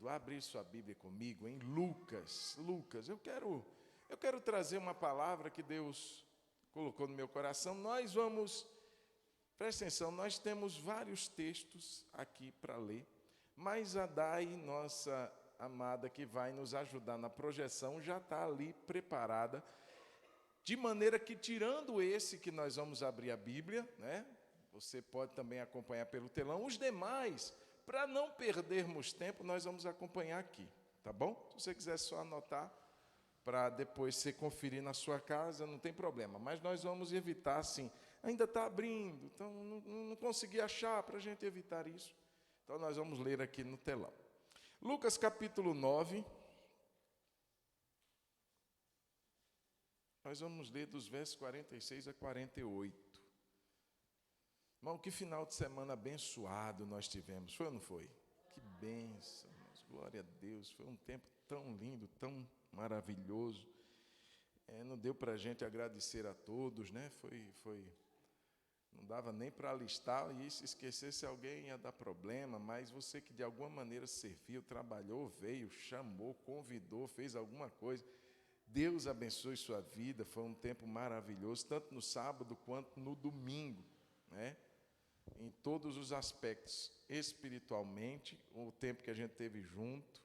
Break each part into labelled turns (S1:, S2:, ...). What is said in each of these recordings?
S1: querido, abre sua Bíblia comigo em Lucas. Lucas, eu quero trazer uma palavra que Deus colocou no meu coração. Presta atenção, nós temos vários textos aqui para ler, mas a Dai, nossa amada, que vai nos ajudar na projeção, já está ali preparada, de maneira que, tirando esse que nós vamos abrir a Bíblia, né? Você pode também acompanhar pelo telão, os demais, para não perdermos tempo, nós vamos acompanhar aqui, tá bom? Se você quiser só anotar, para depois você conferir na sua casa, não tem problema, mas nós vamos evitar, assim, ainda está abrindo, então não consegui achar, para a gente evitar isso, então nós vamos ler aqui no telão. Lucas capítulo 9, nós vamos ler dos versos 46 a 48. Irmão, que final de semana abençoado nós tivemos, foi ou não foi? Que bênção, irmãos, glória a Deus, foi um tempo tão lindo, tão maravilhoso. Não deu para a gente agradecer a todos, né? Não dava nem para listar, e se esquecesse alguém ia dar problema, mas você que de alguma maneira serviu, trabalhou, veio, chamou, convidou, fez alguma coisa, Deus abençoe sua vida, foi um tempo maravilhoso, tanto no sábado quanto no domingo, né? Em todos os aspectos, espiritualmente, o tempo que a gente teve junto,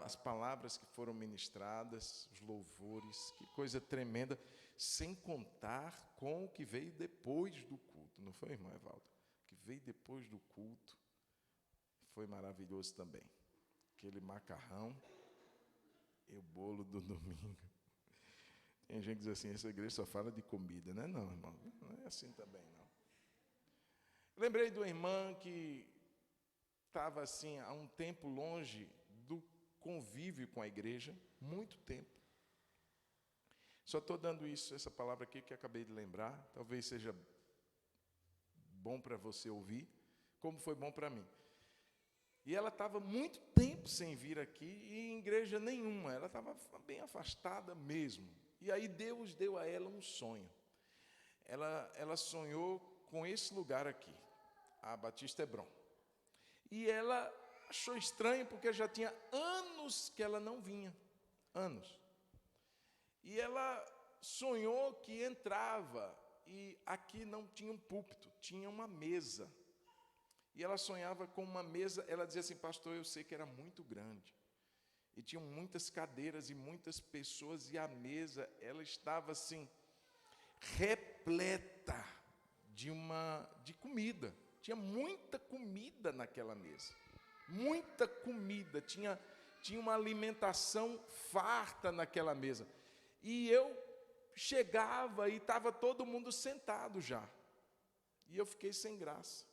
S1: as palavras que foram ministradas, os louvores, que coisa tremenda, sem contar com o que veio depois do culto, não foi, irmão Evaldo? O que veio depois do culto foi maravilhoso também. Aquele macarrão e o bolo do domingo. Tem gente que diz assim, essa igreja só fala de comida, né? Não, irmão, não é assim também, não. Lembrei de uma irmã que estava assim, há um tempo longe do convívio com a igreja, muito tempo. Só estou dando essa palavra aqui que acabei de lembrar, talvez seja bom para você ouvir, como foi bom para mim. E ela estava muito tempo sem vir aqui e em igreja nenhuma, ela estava bem afastada mesmo. E aí Deus deu a ela um sonho. Ela sonhou com esse lugar aqui, a Batista Hebron. E ela achou estranho porque já tinha anos que ela não vinha, anos. E ela sonhou que entrava e aqui não tinha um púlpito, tinha uma mesa. E ela sonhava com uma mesa, ela dizia assim, pastor, eu sei que era muito grande. E tinham muitas cadeiras e muitas pessoas, e a mesa, ela estava assim, repleta de comida. Tinha muita comida naquela mesa. Muita comida, tinha uma alimentação farta naquela mesa. E eu chegava e estava todo mundo sentado já. E eu fiquei sem graça.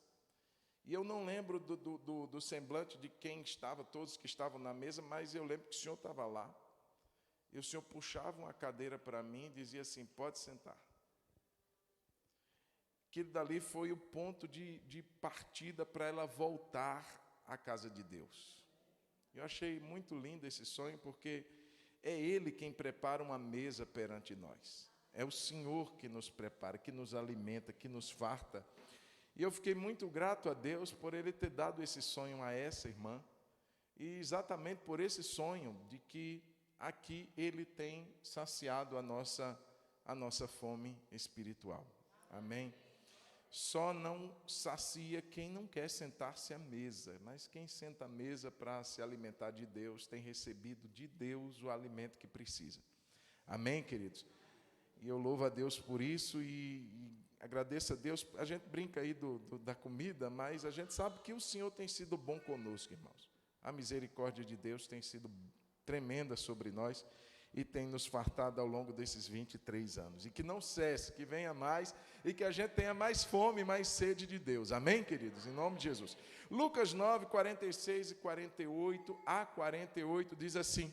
S1: E eu não lembro do semblante de quem estava, todos que estavam na mesa, mas eu lembro que o senhor estava lá. E o senhor puxava uma cadeira para mim e dizia assim, pode sentar. Aquilo dali foi o ponto de partida para ela voltar à casa de Deus. Eu achei muito lindo esse sonho, porque é Ele quem prepara uma mesa perante nós. É o Senhor que nos prepara, que nos alimenta, que nos farta. E eu fiquei muito grato a Deus por Ele ter dado esse sonho a essa irmã. E exatamente por esse sonho de que aqui Ele tem saciado a nossa fome espiritual. Amém? Só não sacia quem não quer sentar-se à mesa, mas quem senta à mesa para se alimentar de Deus, tem recebido de Deus o alimento que precisa. Amém, queridos? E eu louvo a Deus por isso e agradeço a Deus. A gente brinca aí da comida, mas a gente sabe que o Senhor tem sido bom conosco, irmãos. A misericórdia de Deus tem sido tremenda sobre nós e tem nos fartado ao longo desses 23 anos. E que não cesse, que venha mais e que a gente tenha mais fome, mais sede de Deus. Amém, queridos? Em nome de Jesus. Lucas 9, 46 e 48 a 48 diz assim: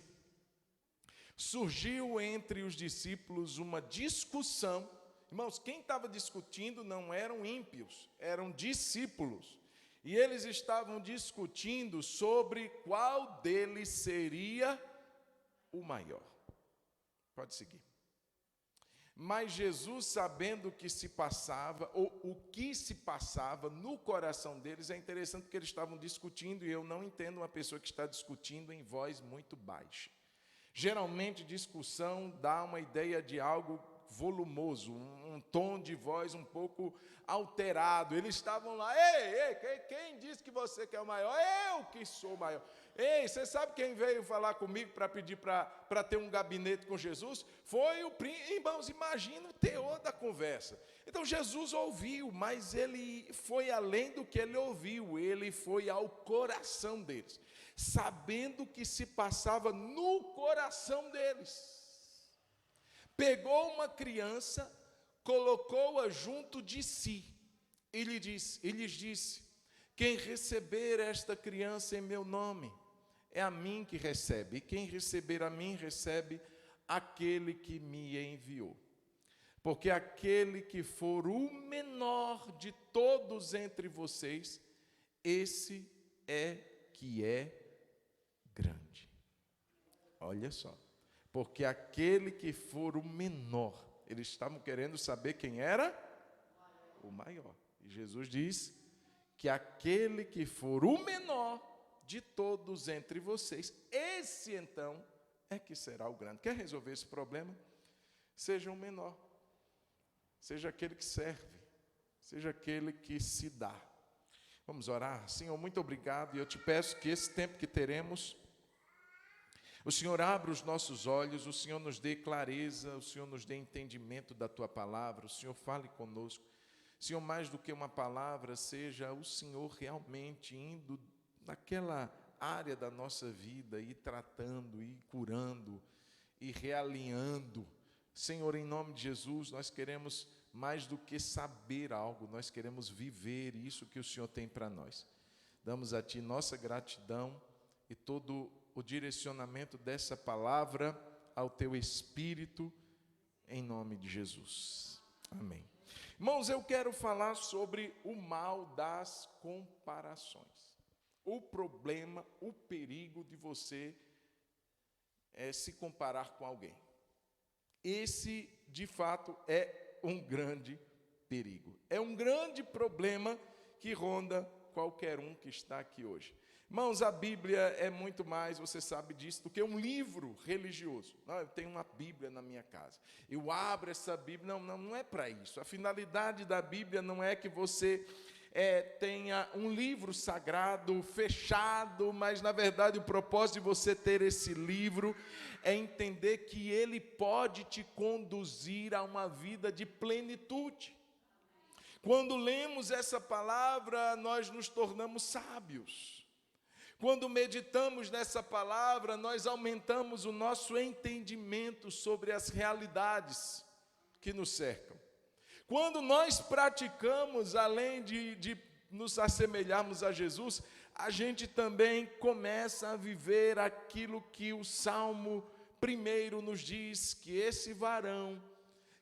S1: surgiu entre os discípulos uma discussão. Irmãos, quem estava discutindo não eram ímpios, eram discípulos. E eles estavam discutindo sobre qual deles seria o maior. Pode seguir. Mas Jesus, sabendo o que se passava, ou o que se passava no coração deles, é interessante porque eles estavam discutindo, e eu não entendo uma pessoa que está discutindo em voz muito baixa. Geralmente, discussão dá uma ideia de algo volumoso, um tom de voz um pouco alterado. Eles estavam lá, ei, quem disse que você que é o maior? Eu que sou o maior. Ei, você sabe quem veio falar comigo para pedir para ter um gabinete com Jesus? Foi o príncipe. Irmãos, imagina o teor da conversa. Então Jesus ouviu, mas ele foi além do que ele ouviu, ele foi ao coração deles, sabendo o que se passava no coração deles. Pegou uma criança, colocou-a junto de si e lhes disse: quem receber esta criança em meu nome, é a mim que recebe, e quem receber a mim, recebe aquele que me enviou. Porque aquele que for o menor de todos entre vocês, esse é que é grande. Olha só. Porque aquele que for o menor, eles estavam querendo saber quem era o maior. E Jesus diz que aquele que for o menor de todos entre vocês, esse então é que será o grande. Quer resolver esse problema? Seja o menor, seja aquele que serve, seja aquele que se dá. Vamos orar? Senhor, muito obrigado, e eu te peço que esse tempo que teremos, o Senhor abra os nossos olhos, o Senhor nos dê clareza, o Senhor nos dê entendimento da Tua palavra, o Senhor fale conosco. Senhor, mais do que uma palavra, seja o Senhor realmente indo naquela área da nossa vida, e tratando, e curando, e realinhando. Senhor, em nome de Jesus, nós queremos mais do que saber algo, nós queremos viver isso que o Senhor tem para nós. Damos a Ti nossa gratidão e todo o direcionamento dessa palavra ao Teu Espírito, em nome de Jesus. Amém. Irmãos, eu quero falar sobre o mal das comparações. O problema, o perigo de você se comparar com alguém. Esse, de fato, é um grande perigo. É um grande problema que ronda qualquer um que está aqui hoje. Irmãos, a Bíblia é muito mais, você sabe disso, do que um livro religioso. Não, eu tenho uma Bíblia na minha casa. Eu abro essa Bíblia. Não é para isso. A finalidade da Bíblia não é que você tenha um livro sagrado, fechado, mas, na verdade, o propósito de você ter esse livro é entender que ele pode te conduzir a uma vida de plenitude. Quando lemos essa palavra, nós nos tornamos sábios. Quando meditamos nessa palavra, nós aumentamos o nosso entendimento sobre as realidades que nos cercam. Quando nós praticamos, além de nos assemelharmos a Jesus, a gente também começa a viver aquilo que o Salmo 1 nos diz, que esse varão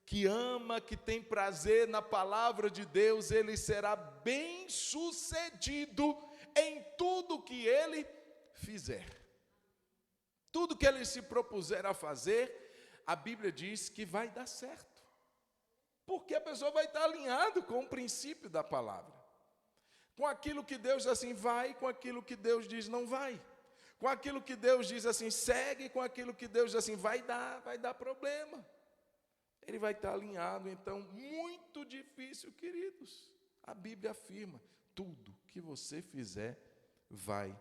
S1: que ama, que tem prazer na palavra de Deus, ele será bem-sucedido em tudo que ele fizer. Tudo que ele se propuser a fazer, a Bíblia diz que vai dar certo. Porque a pessoa vai estar alinhado com o princípio da palavra. Com aquilo que Deus diz assim, vai, com aquilo que Deus diz não vai. Com aquilo que Deus diz assim, segue, com aquilo que Deus diz assim, vai dar problema. Ele vai estar alinhado, então, muito difícil, queridos. A Bíblia afirma, tudo que você fizer vai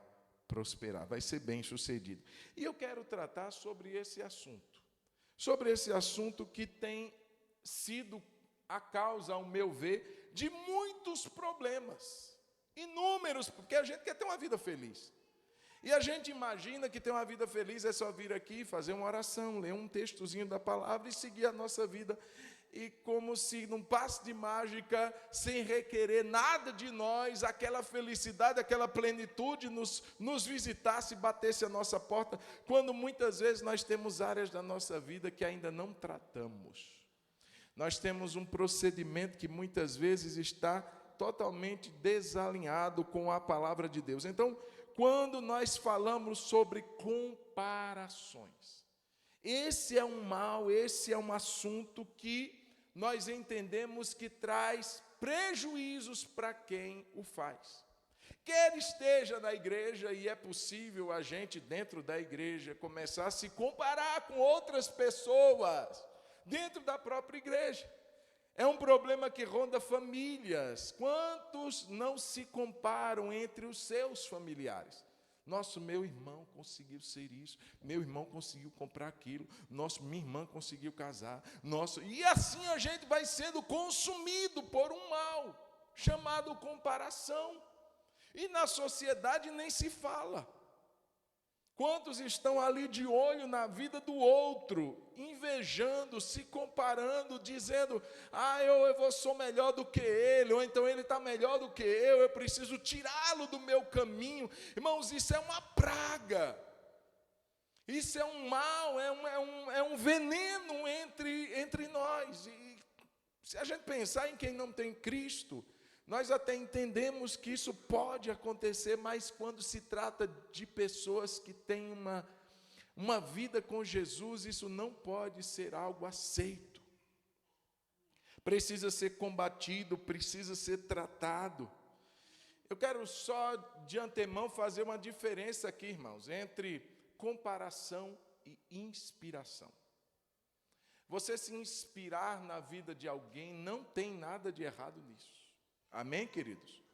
S1: prosperar, vai ser bem sucedido. E eu quero tratar sobre esse assunto que tem sido a causa, ao meu ver, de muitos problemas, inúmeros, porque a gente quer ter uma vida feliz. E a gente imagina que ter uma vida feliz é só vir aqui, fazer uma oração, ler um textozinho da palavra e seguir a nossa vida. E como se num passe de mágica, sem requerer nada de nós, aquela felicidade, aquela plenitude nos visitasse, batesse a nossa porta, quando muitas vezes nós temos áreas da nossa vida que ainda não tratamos. Nós temos um procedimento que muitas vezes está totalmente desalinhado com a palavra de Deus. Então, quando nós falamos sobre comparações, Esse é um mal, esse é um assunto que nós entendemos que traz prejuízos para quem o faz. Quer esteja na igreja, e é possível a gente, dentro da igreja, começar a se comparar com outras pessoas, dentro da própria igreja. É um problema que ronda famílias. Quantos não se comparam entre os seus familiares? Meu irmão conseguiu ser isso, meu irmão conseguiu comprar aquilo, minha irmã conseguiu casar, e assim a gente vai sendo consumido por um mal, chamado comparação. E na sociedade nem se fala. Quantos estão ali de olho na vida do outro, invejando, se comparando, dizendo, eu sou melhor do que ele, ou então ele está melhor do que eu preciso tirá-lo do meu caminho. Irmãos, isso é uma praga, isso é um mal, é um veneno entre nós. E se a gente pensar em quem não tem Cristo, nós até entendemos que isso pode acontecer, mas quando se trata de pessoas que têm uma vida com Jesus, isso não pode ser algo aceito. Precisa ser combatido, precisa ser tratado. Eu quero só de antemão fazer uma diferença aqui, irmãos, entre comparação e inspiração. Você se inspirar na vida de alguém, não tem nada de errado nisso. Amém, queridos?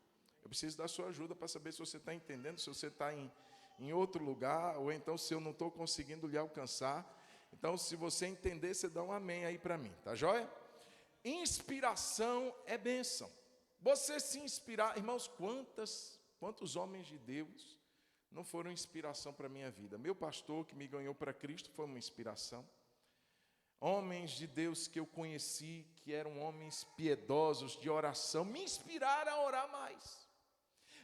S1: Eu preciso da sua ajuda para saber se você está entendendo, se você está em outro lugar, ou então se eu não estou conseguindo lhe alcançar. Então, se você entender, você dá um amém aí para mim, tá joia? Inspiração é bênção. Você se inspirar, irmãos, quantos homens de Deus não foram inspiração para a minha vida? Meu pastor que me ganhou para Cristo foi uma inspiração. Homens de Deus que eu conheci, que eram homens piedosos, de oração, me inspiraram a orar mais.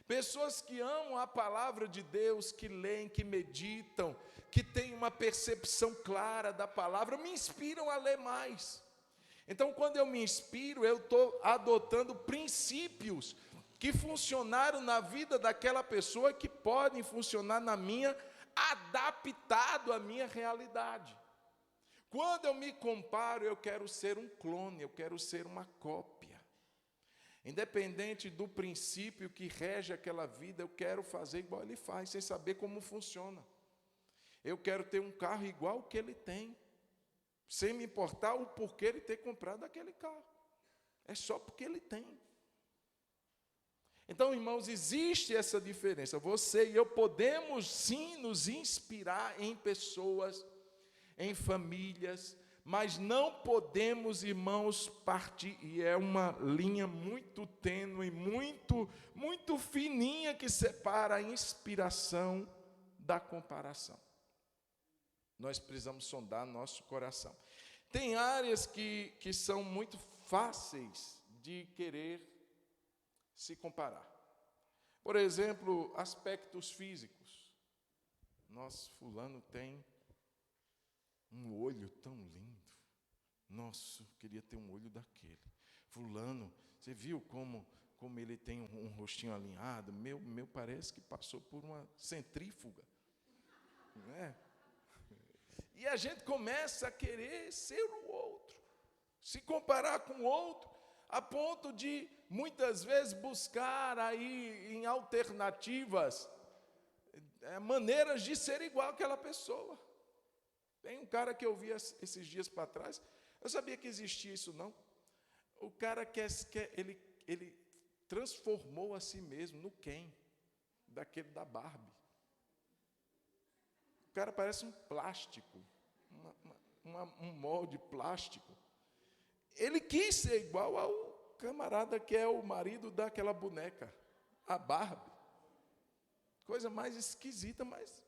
S1: Pessoas que amam a palavra de Deus, que leem, que meditam, que têm uma percepção clara da palavra, me inspiram a ler mais. Então, quando eu me inspiro, eu estou adotando princípios que funcionaram na vida daquela pessoa, que podem funcionar na minha, adaptado à minha realidade. Quando eu me comparo, eu quero ser um clone, eu quero ser uma cópia. Independente do princípio que rege aquela vida, eu quero fazer igual ele faz, sem saber como funciona. Eu quero ter um carro igual o que ele tem, sem me importar o porquê ele ter comprado aquele carro. É só porque ele tem. Então, irmãos, existe essa diferença. Você e eu podemos sim nos inspirar em pessoas, em famílias, mas não podemos, irmãos, partir, e é uma linha muito tênue, muito fininha, que separa a inspiração da comparação. Nós precisamos sondar nosso coração. Tem áreas que são muito fáceis de querer se comparar. Por exemplo, aspectos físicos. Nossa, fulano tem um olho tão lindo. Nossa, eu queria ter um olho daquele. Fulano, você viu como ele tem um rostinho alinhado? Meu parece que passou por uma centrífuga. Não é? E a gente começa a querer ser o outro, se comparar com o outro, a ponto de, muitas vezes, buscar aí em alternativas, maneiras de ser igual àquela pessoa. Tem um cara que eu vi esses dias para trás, eu sabia que existia isso não. O cara ele transformou a si mesmo no Ken, daquele da Barbie. O cara parece um plástico, um molde plástico. Ele quis ser igual ao camarada que é o marido daquela boneca, a Barbie. Coisa mais esquisita, mas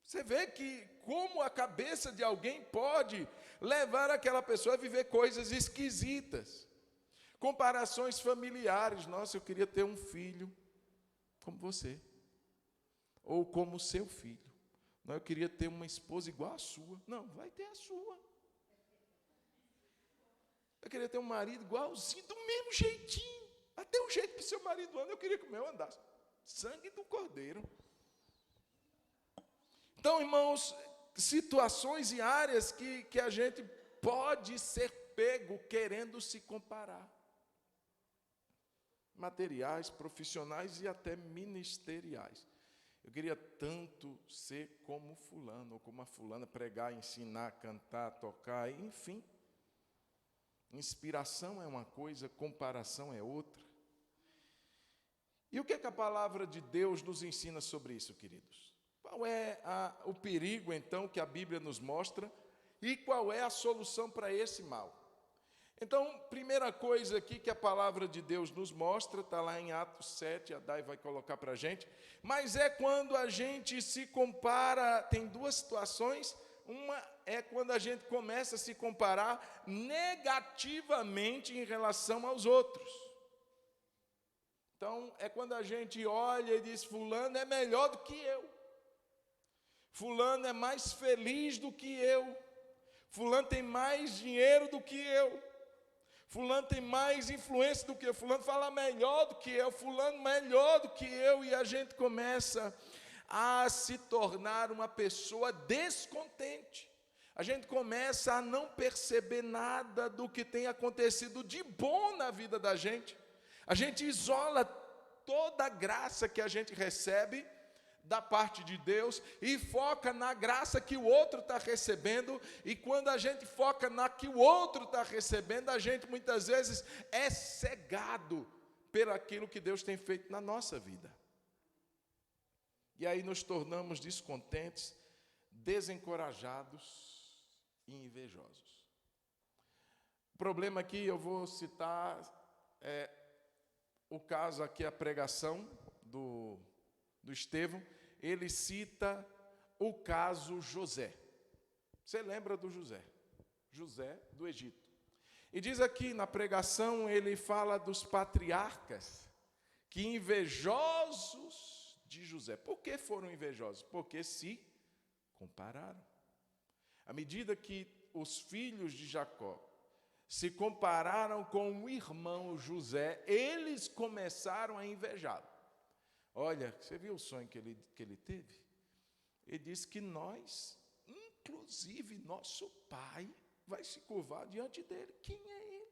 S1: você vê que como a cabeça de alguém pode levar aquela pessoa a viver coisas esquisitas. Comparações familiares. Nossa, eu queria ter um filho como você. Ou como seu filho. Não, eu queria ter uma esposa igual a sua. Não, vai ter a sua. Eu queria ter um marido igualzinho, do mesmo jeitinho. Até o jeito que o seu marido anda, eu queria que o meu andasse. Sangue do cordeiro. Então, irmãos, situações e áreas que a gente pode ser pego querendo se comparar. Materiais, profissionais e até ministeriais. Eu queria tanto ser como fulano, ou como a fulana, pregar, ensinar, cantar, tocar, enfim. Inspiração é uma coisa, comparação é outra. E o que a palavra de Deus nos ensina sobre isso, queridos? Qual é o perigo, então, que a Bíblia nos mostra e qual é a solução para esse mal? Então, primeira coisa aqui que a palavra de Deus nos mostra, está lá em Atos 7, a Dai vai colocar para a gente, mas é quando a gente se compara, tem duas situações, uma é quando a gente começa a se comparar negativamente em relação aos outros. Então, é quando a gente olha e diz, fulano é melhor do que eu, fulano é mais feliz do que eu, fulano tem mais dinheiro do que eu, fulano tem mais influência do que eu, fulano fala melhor do que eu, fulano melhor do que eu, e a gente começa a se tornar uma pessoa descontente. A gente começa a não perceber nada do que tem acontecido de bom na vida da gente. A gente isola toda a graça que a gente recebe da parte de Deus e foca na graça que o outro está recebendo, e quando a gente foca na que o outro está recebendo, a gente muitas vezes é cegado pelo aquilo que Deus tem feito na nossa vida. E aí nos tornamos descontentes, desencorajados e invejosos. O problema aqui, eu vou citar o caso aqui, a pregação do Estevão, ele cita o caso José. Você lembra do José? José do Egito. E diz aqui na pregação, ele fala dos patriarcas, que invejosos de José. Por que foram invejosos? Porque se compararam. À medida que os filhos de Jacó se compararam com o irmão José, eles começaram a invejá-lo. Olha, você viu o sonho que ele teve? Ele disse que nós, inclusive nosso pai, vai se curvar diante dele. Quem é ele?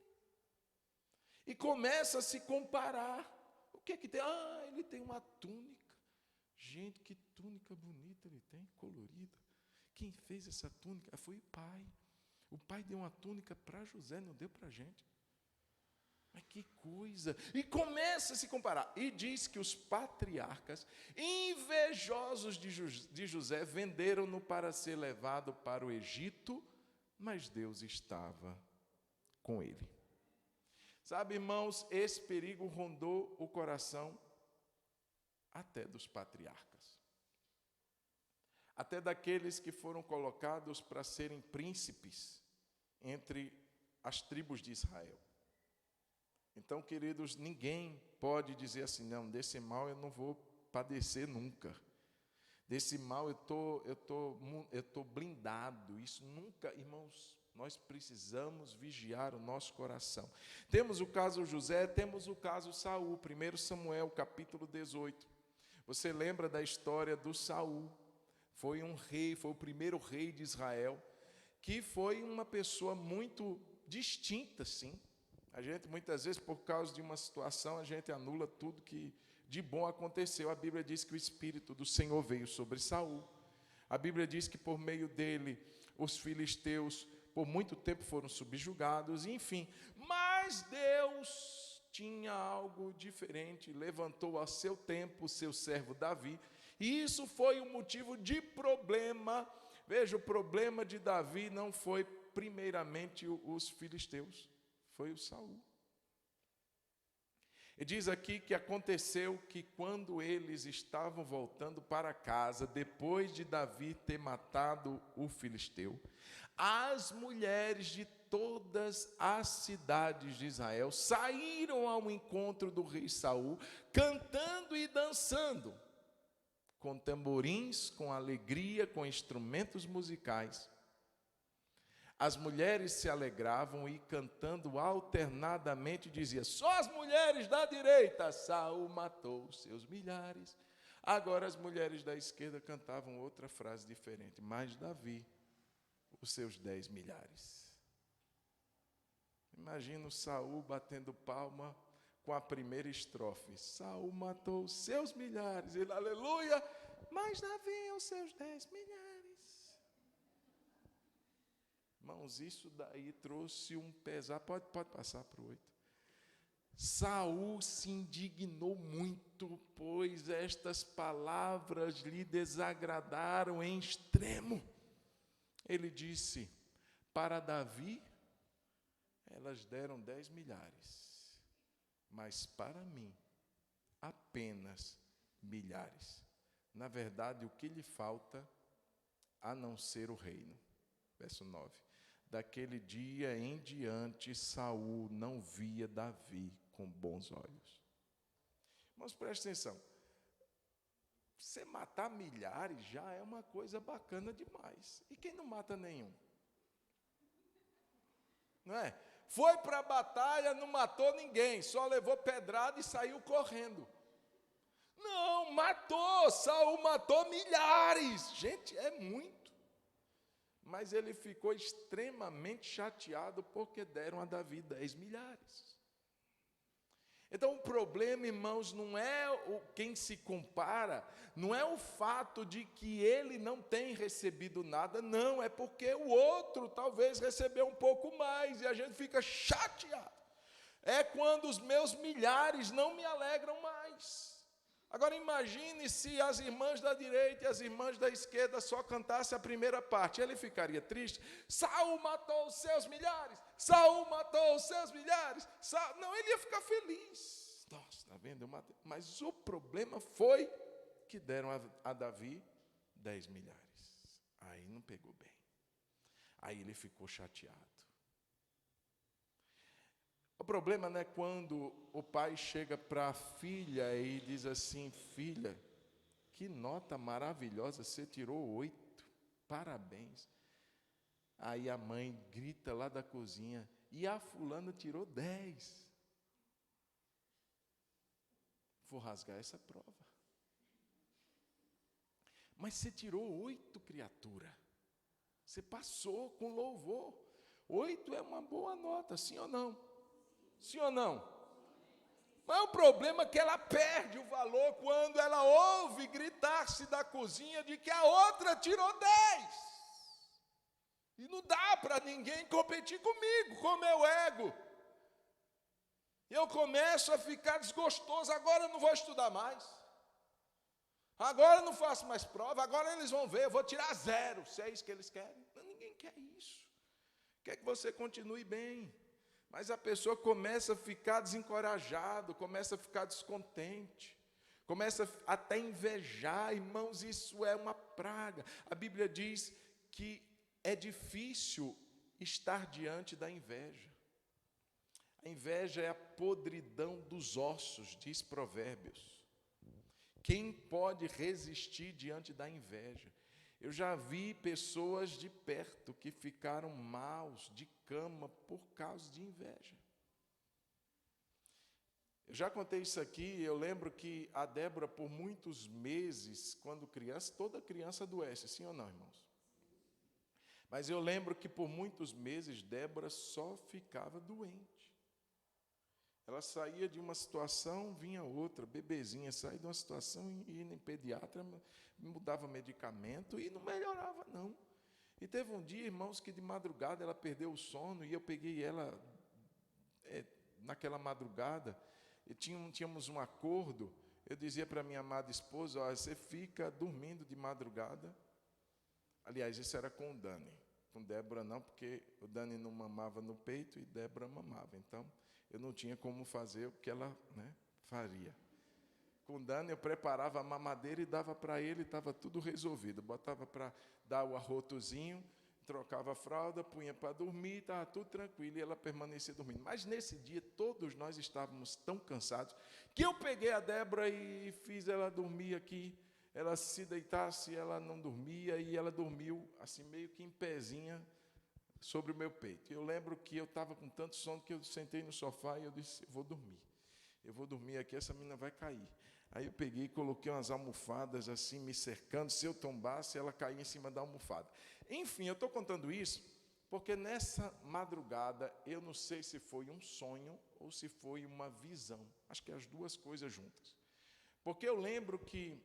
S1: E começa a se comparar. O que tem? Ah, ele tem uma túnica. Gente, que túnica bonita ele tem, colorida. Quem fez essa túnica? Foi o pai. O pai deu uma túnica para José, não deu para a gente. Mas que coisa! E começa a se comparar. E diz que os patriarcas, invejosos de José, venderam-no para ser levado para o Egito, mas Deus estava com ele. Sabe, irmãos, esse perigo rondou o coração até dos patriarcas. Até daqueles que foram colocados para serem príncipes entre as tribos de Israel. Então, queridos, ninguém pode dizer assim, não, desse mal eu não vou padecer nunca. Desse mal eu tô blindado. Isso nunca, irmãos, nós precisamos vigiar o nosso coração. Temos o caso José, temos o caso Saul, 1 Samuel, capítulo 18. Você lembra da história do Saul? Foi um rei, foi o primeiro rei de Israel, que foi uma pessoa muito distinta, sim. A gente, muitas vezes, por causa de uma situação, a gente anula tudo que de bom aconteceu. A Bíblia diz que o Espírito do Senhor veio sobre Saul. A Bíblia diz que por meio dele, os filisteus, por muito tempo, foram subjugados, enfim. Mas Deus tinha algo diferente, levantou a seu tempo o seu servo Davi, e isso foi um motivo de problema. Veja, o problema de Davi não foi primeiramente os filisteus, foi o Saul. E diz aqui que aconteceu que quando eles estavam voltando para casa, depois de Davi ter matado o filisteu, as mulheres de todas as cidades de Israel saíram ao encontro do rei Saul, cantando e dançando, com tamborins, com alegria, com instrumentos musicais. As mulheres se alegravam e, cantando alternadamente, dizia: só as mulheres da direita, Saul matou seus milhares. Agora as mulheres da esquerda cantavam outra frase diferente. Mas Davi, os seus 10 milhares. Imagina o Saul batendo palma com a primeira estrofe. Saul matou os seus milhares. Ele, aleluia, mas Davi os seus 10 milhares. Irmãos, isso daí trouxe um pesar. Pode passar para o 8. Saul se indignou muito, pois estas palavras lhe desagradaram em extremo. Ele disse, para Davi, elas deram 10 milhares, mas para mim, apenas milhares. Na verdade, o que lhe falta, a não ser o reino. Verso 9. Daquele dia em diante, Saul não via Davi com bons olhos. Mas preste atenção, você matar milhares já é uma coisa bacana demais. E quem não mata nenhum? Não é? Foi para a batalha, não matou ninguém, só levou pedrada e saiu correndo. Não, matou, Saul matou milhares. Gente, é muito. Mas ele ficou extremamente chateado porque deram a Davi 10 milhares. Então, o problema, irmãos, não é quem se compara, não é o fato de que ele não tem recebido nada, não, é porque o outro talvez recebeu um pouco mais, e a gente fica chateado. É quando os meus milhares não me alegram mais. Agora, imagine se as irmãs da direita e as irmãs da esquerda só cantassem a primeira parte, ele ficaria triste. Saul matou os seus milhares, Saul matou os seus milhares. Não, ele ia ficar feliz. Nossa, está vendo? Eu matei. Mas o problema foi que deram a Davi 10 milhares. Aí não pegou bem. Aí ele ficou chateado. O problema não é quando o pai chega para a filha e diz assim, filha, que nota maravilhosa, você tirou 8, parabéns. Aí a mãe grita lá da cozinha, e a fulana tirou 10. Vou rasgar essa prova. Mas você tirou 8, criatura. Você passou com louvor. 8 é uma boa nota, sim ou não? Sim ou não? Mas o problema é que ela perde o valor quando ela ouve gritar-se da cozinha de que a outra tirou 10. E não dá para ninguém competir comigo, com o meu ego. Eu começo a ficar desgostoso, agora eu não vou estudar mais. Agora eu não faço mais prova, agora eles vão ver, eu vou tirar 0, se é isso que eles querem. Não, ninguém quer isso. Quer que você continue bem. Mas a pessoa começa a ficar desencorajado, começa a ficar descontente, começa até a invejar. Irmãos, isso é uma praga. A Bíblia diz que é difícil estar diante da inveja. A inveja é a podridão dos ossos, diz Provérbios. Quem pode resistir diante da inveja? Eu já vi pessoas de perto que ficaram maus de cama por causa de inveja. Eu já contei isso aqui, eu lembro que a Débora, por muitos meses, quando criança, toda criança adoece, sim ou não, irmãos? Mas eu lembro que por muitos meses, Débora só ficava doente. Ela saía de uma situação, vinha outra, bebezinha, saía de uma situação e ia em pediatra, mudava medicamento e não melhorava, não. E teve um dia, irmãos, que de madrugada ela perdeu o sono e eu peguei ela naquela madrugada, e tínhamos um acordo, eu dizia para minha amada esposa, você fica dormindo de madrugada. Aliás, isso era com o Dani, com Débora não, porque o Dani não mamava no peito e Débora mamava, então eu não tinha como fazer o que ela faria. Com Dani eu preparava a mamadeira e dava para ele, estava tudo resolvido. Botava para dar o arrotozinho, trocava a fralda, punha para dormir, estava tudo tranquilo e ela permanecia dormindo. Mas nesse dia todos nós estávamos tão cansados que eu peguei a Débora e fiz ela dormir aqui. Ela se deitasse, ela não dormia e ela dormiu assim meio que em pezinha sobre o meu peito. Eu lembro que eu estava com tanto sono que eu sentei no sofá e eu disse, eu vou dormir aqui, essa menina vai cair. Aí eu peguei e coloquei umas almofadas assim, me cercando. Se eu tombasse, ela caía em cima da almofada. Enfim, eu estou contando isso porque nessa madrugada, eu não sei se foi um sonho ou se foi uma visão. Acho que as duas coisas juntas. Porque eu lembro que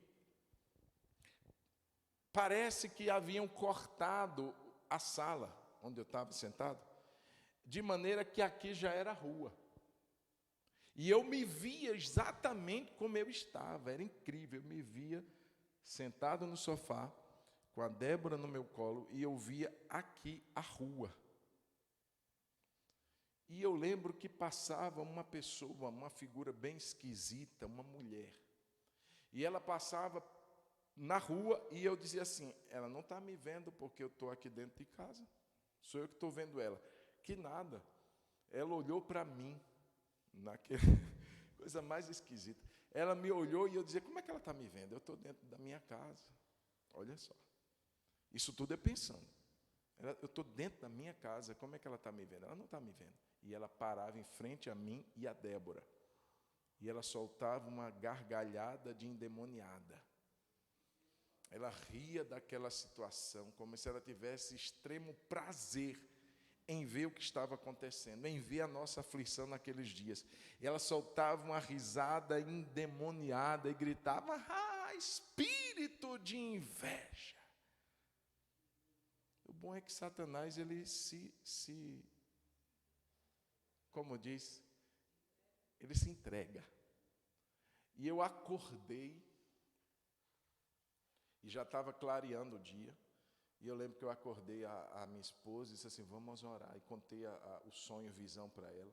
S1: parece que haviam cortado a sala onde eu estava sentado, de maneira que aqui já era rua. E eu me via exatamente como eu estava, era incrível, eu me via sentado no sofá, com a Débora no meu colo, e eu via aqui a rua. E eu lembro que passava uma pessoa, uma figura bem esquisita, uma mulher. E ela passava na rua e eu dizia assim, ela não está me vendo porque eu estou aqui dentro de casa. Sou eu que estou vendo ela. Que nada. Ela olhou para mim, naquela coisa mais esquisita. Ela me olhou e eu dizia, como é que ela está me vendo? Eu estou dentro da minha casa. Olha só. Isso tudo é pensando. Eu estou dentro da minha casa, como é que ela está me vendo? Ela não está me vendo. E ela parava em frente a mim e a Débora. E ela soltava uma gargalhada de endemoniada. Ela ria daquela situação, como se ela tivesse extremo prazer em ver o que estava acontecendo, em ver a nossa aflição naqueles dias. E ela soltava uma risada endemoniada e gritava, espírito de inveja. O bom é que Satanás, ele como diz, ele se entrega. E eu acordei, e já estava clareando o dia, e eu lembro que eu acordei a minha esposa e disse assim, vamos orar, e contei o sonho, visão para ela,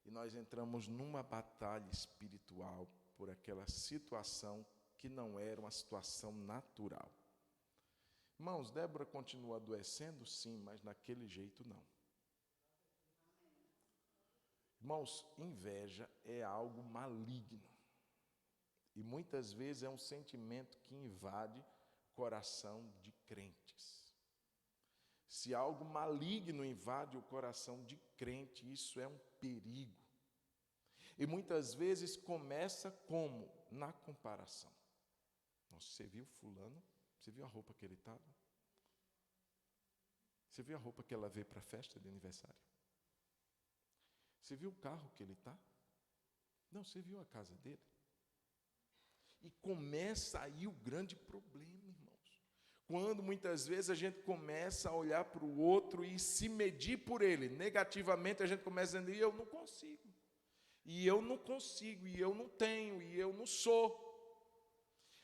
S1: e nós entramos numa batalha espiritual por aquela situação que não era uma situação natural. Irmãos, Débora continua adoecendo? Sim, mas naquele jeito não. Irmãos, inveja é algo maligno. E muitas vezes é um sentimento que invade o coração de crentes. Se algo maligno invade o coração de crente, isso é um perigo. E muitas vezes começa como? Na comparação. Nossa, você viu fulano? Você viu a roupa que ele estava? Você viu a roupa que ela veio para a festa de aniversário? Você viu o carro que ele está? Não, você viu a casa dele? E começa aí o grande problema, irmãos. Quando muitas vezes a gente começa a olhar para o outro e se medir por ele. Negativamente a gente começa dizendo, eu não consigo. E eu não consigo, e eu não tenho, e eu não sou.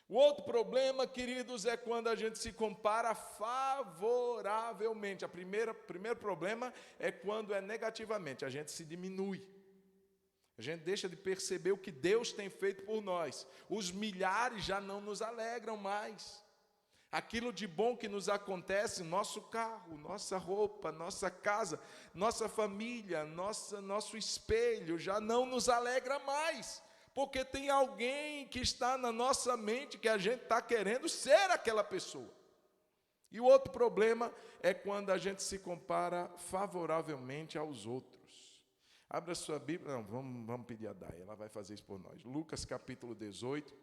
S1: O outro problema, queridos, é quando a gente se compara favoravelmente. O primeiro problema é quando é negativamente, a gente se diminui. A gente deixa de perceber o que Deus tem feito por nós. Os milhares já não nos alegram mais. Aquilo de bom que nos acontece, nosso carro, nossa roupa, nossa casa, nossa família, nosso espelho, já não nos alegra mais. Porque tem alguém que está na nossa mente que a gente está querendo ser aquela pessoa. E o outro problema é quando a gente se compara favoravelmente aos outros. Abra sua Bíblia, não, vamos pedir a Dai, ela vai fazer isso por nós. Lucas capítulo 18,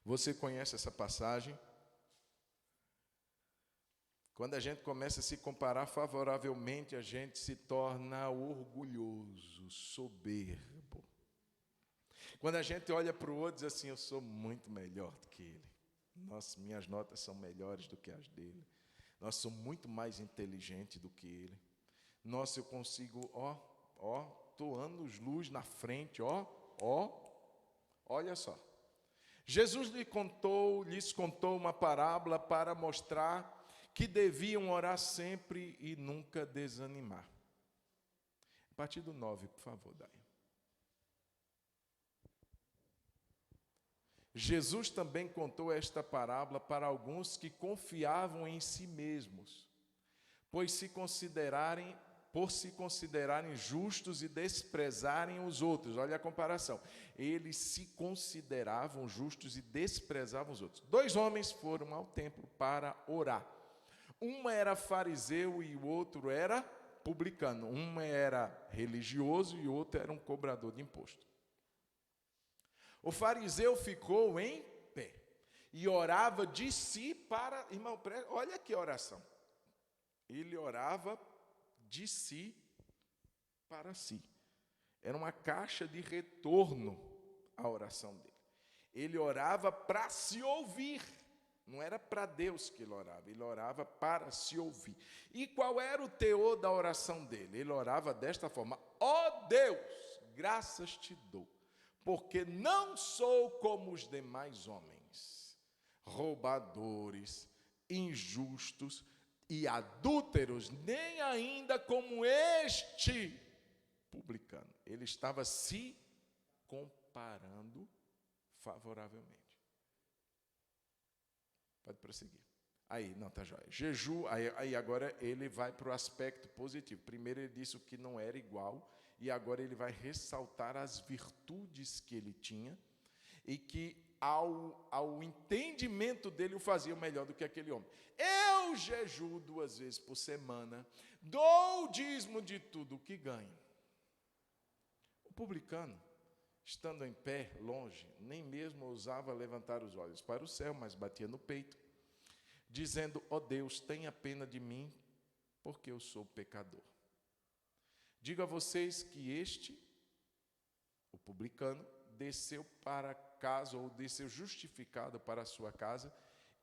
S1: você conhece essa passagem? Quando a gente começa a se comparar favoravelmente, a gente se torna orgulhoso, soberbo. Quando a gente olha para o outro e diz assim, eu sou muito melhor do que ele. Nossa, minhas notas são melhores do que as dele. Nossa, sou muito mais inteligente do que ele. Nossa, eu consigo, estou anos-luz na frente, olha só. Jesus lhes contou uma parábola para mostrar que deviam orar sempre e nunca desanimar. A partir do 9, por favor, Dai. Jesus também contou esta parábola para alguns que confiavam em si mesmos, por se considerarem justos e desprezarem os outros. Olha a comparação. Eles se consideravam justos e desprezavam os outros. 2 homens foram ao templo para orar. Um era fariseu e o outro era publicano. Um era religioso e o outro era um cobrador de imposto. O fariseu ficou em pé e orava de si para... Irmão, olha que oração. Ele orava de si para si. Era uma caixa de retorno a oração dele. Ele orava para se ouvir. Não era para Deus que ele orava para se ouvir. E qual era o teor da oração dele? Ele orava desta forma: ó Deus, graças te dou, porque não sou como os demais homens, roubadores, injustos e adúlteros, nem ainda como este publicano. Ele estava se comparando favoravelmente. Pode prosseguir. Aí, não, tá jóia. Jejum, aí agora ele vai para o aspecto positivo. Primeiro ele disse o que não era igual, e agora ele vai ressaltar as virtudes que ele tinha, e que ao entendimento dele o faziam melhor do que aquele homem. Eu jejuo 2 vezes por semana, dou o dízimo de tudo o que ganho. O publicano, estando em pé, longe, nem mesmo ousava levantar os olhos para o céu, mas batia no peito, dizendo: ó Deus, tenha pena de mim, porque eu sou pecador. Digo a vocês que o publicano, desceu para casa, ou desceu justificado para a sua casa,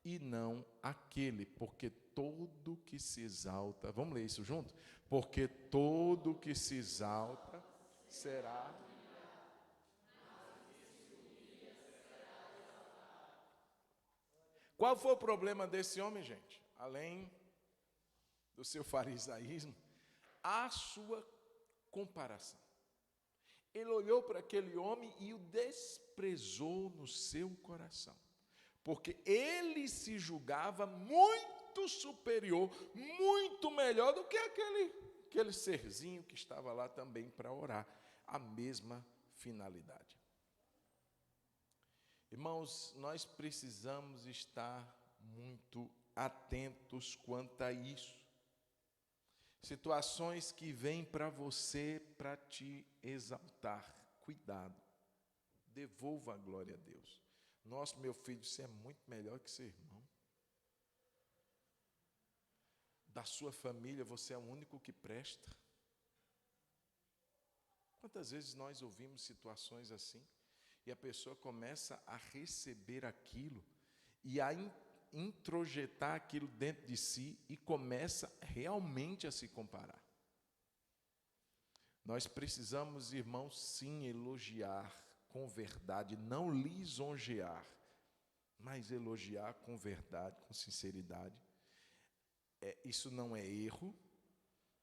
S1: e não aquele, porque todo que se exalta, vamos ler isso junto? Porque todo que se exalta será... Qual foi o problema desse homem, gente? Além do seu farisaísmo, a sua comparação. Ele olhou para aquele homem e o desprezou no seu coração, porque ele se julgava muito superior, muito melhor do que aquele serzinho que estava lá também para orar, a mesma finalidade. Irmãos, nós precisamos estar muito atentos quanto a isso. Situações que vêm para você para te exaltar, cuidado, devolva a glória a Deus. Nossa, meu filho, você é muito melhor que seu irmão. Da sua família, você é o único que presta. Quantas vezes nós ouvimos situações assim, e a pessoa começa a receber aquilo, e a introjetar aquilo dentro de si, e começa realmente a se comparar. Nós precisamos, irmãos, sim, elogiar com verdade, não lisonjear, mas elogiar com verdade, com sinceridade. Isso não é erro,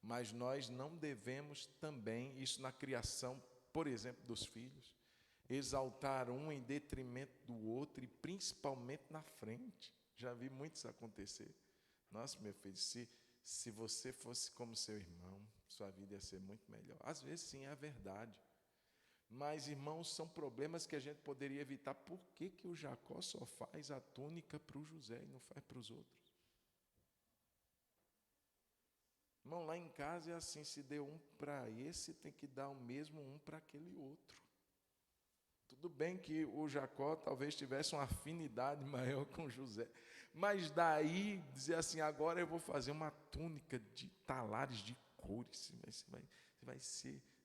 S1: mas nós não devemos também, isso na criação, por exemplo, dos filhos, exaltar um em detrimento do outro, e principalmente na frente. Já vi muito isso acontecer. Nossa, meu filho, se você fosse como seu irmão, sua vida ia ser muito melhor. Às vezes, sim, é a verdade. Mas, irmãos, são problemas que a gente poderia evitar. Por que o Jacó só faz a túnica para o José e não faz para os outros? Irmão, lá em casa é assim, se deu um para esse, tem que dar o mesmo um para aquele outro. Tudo bem que o Jacó talvez tivesse uma afinidade maior com José, mas daí dizer assim: agora eu vou fazer uma túnica de talares de cores, você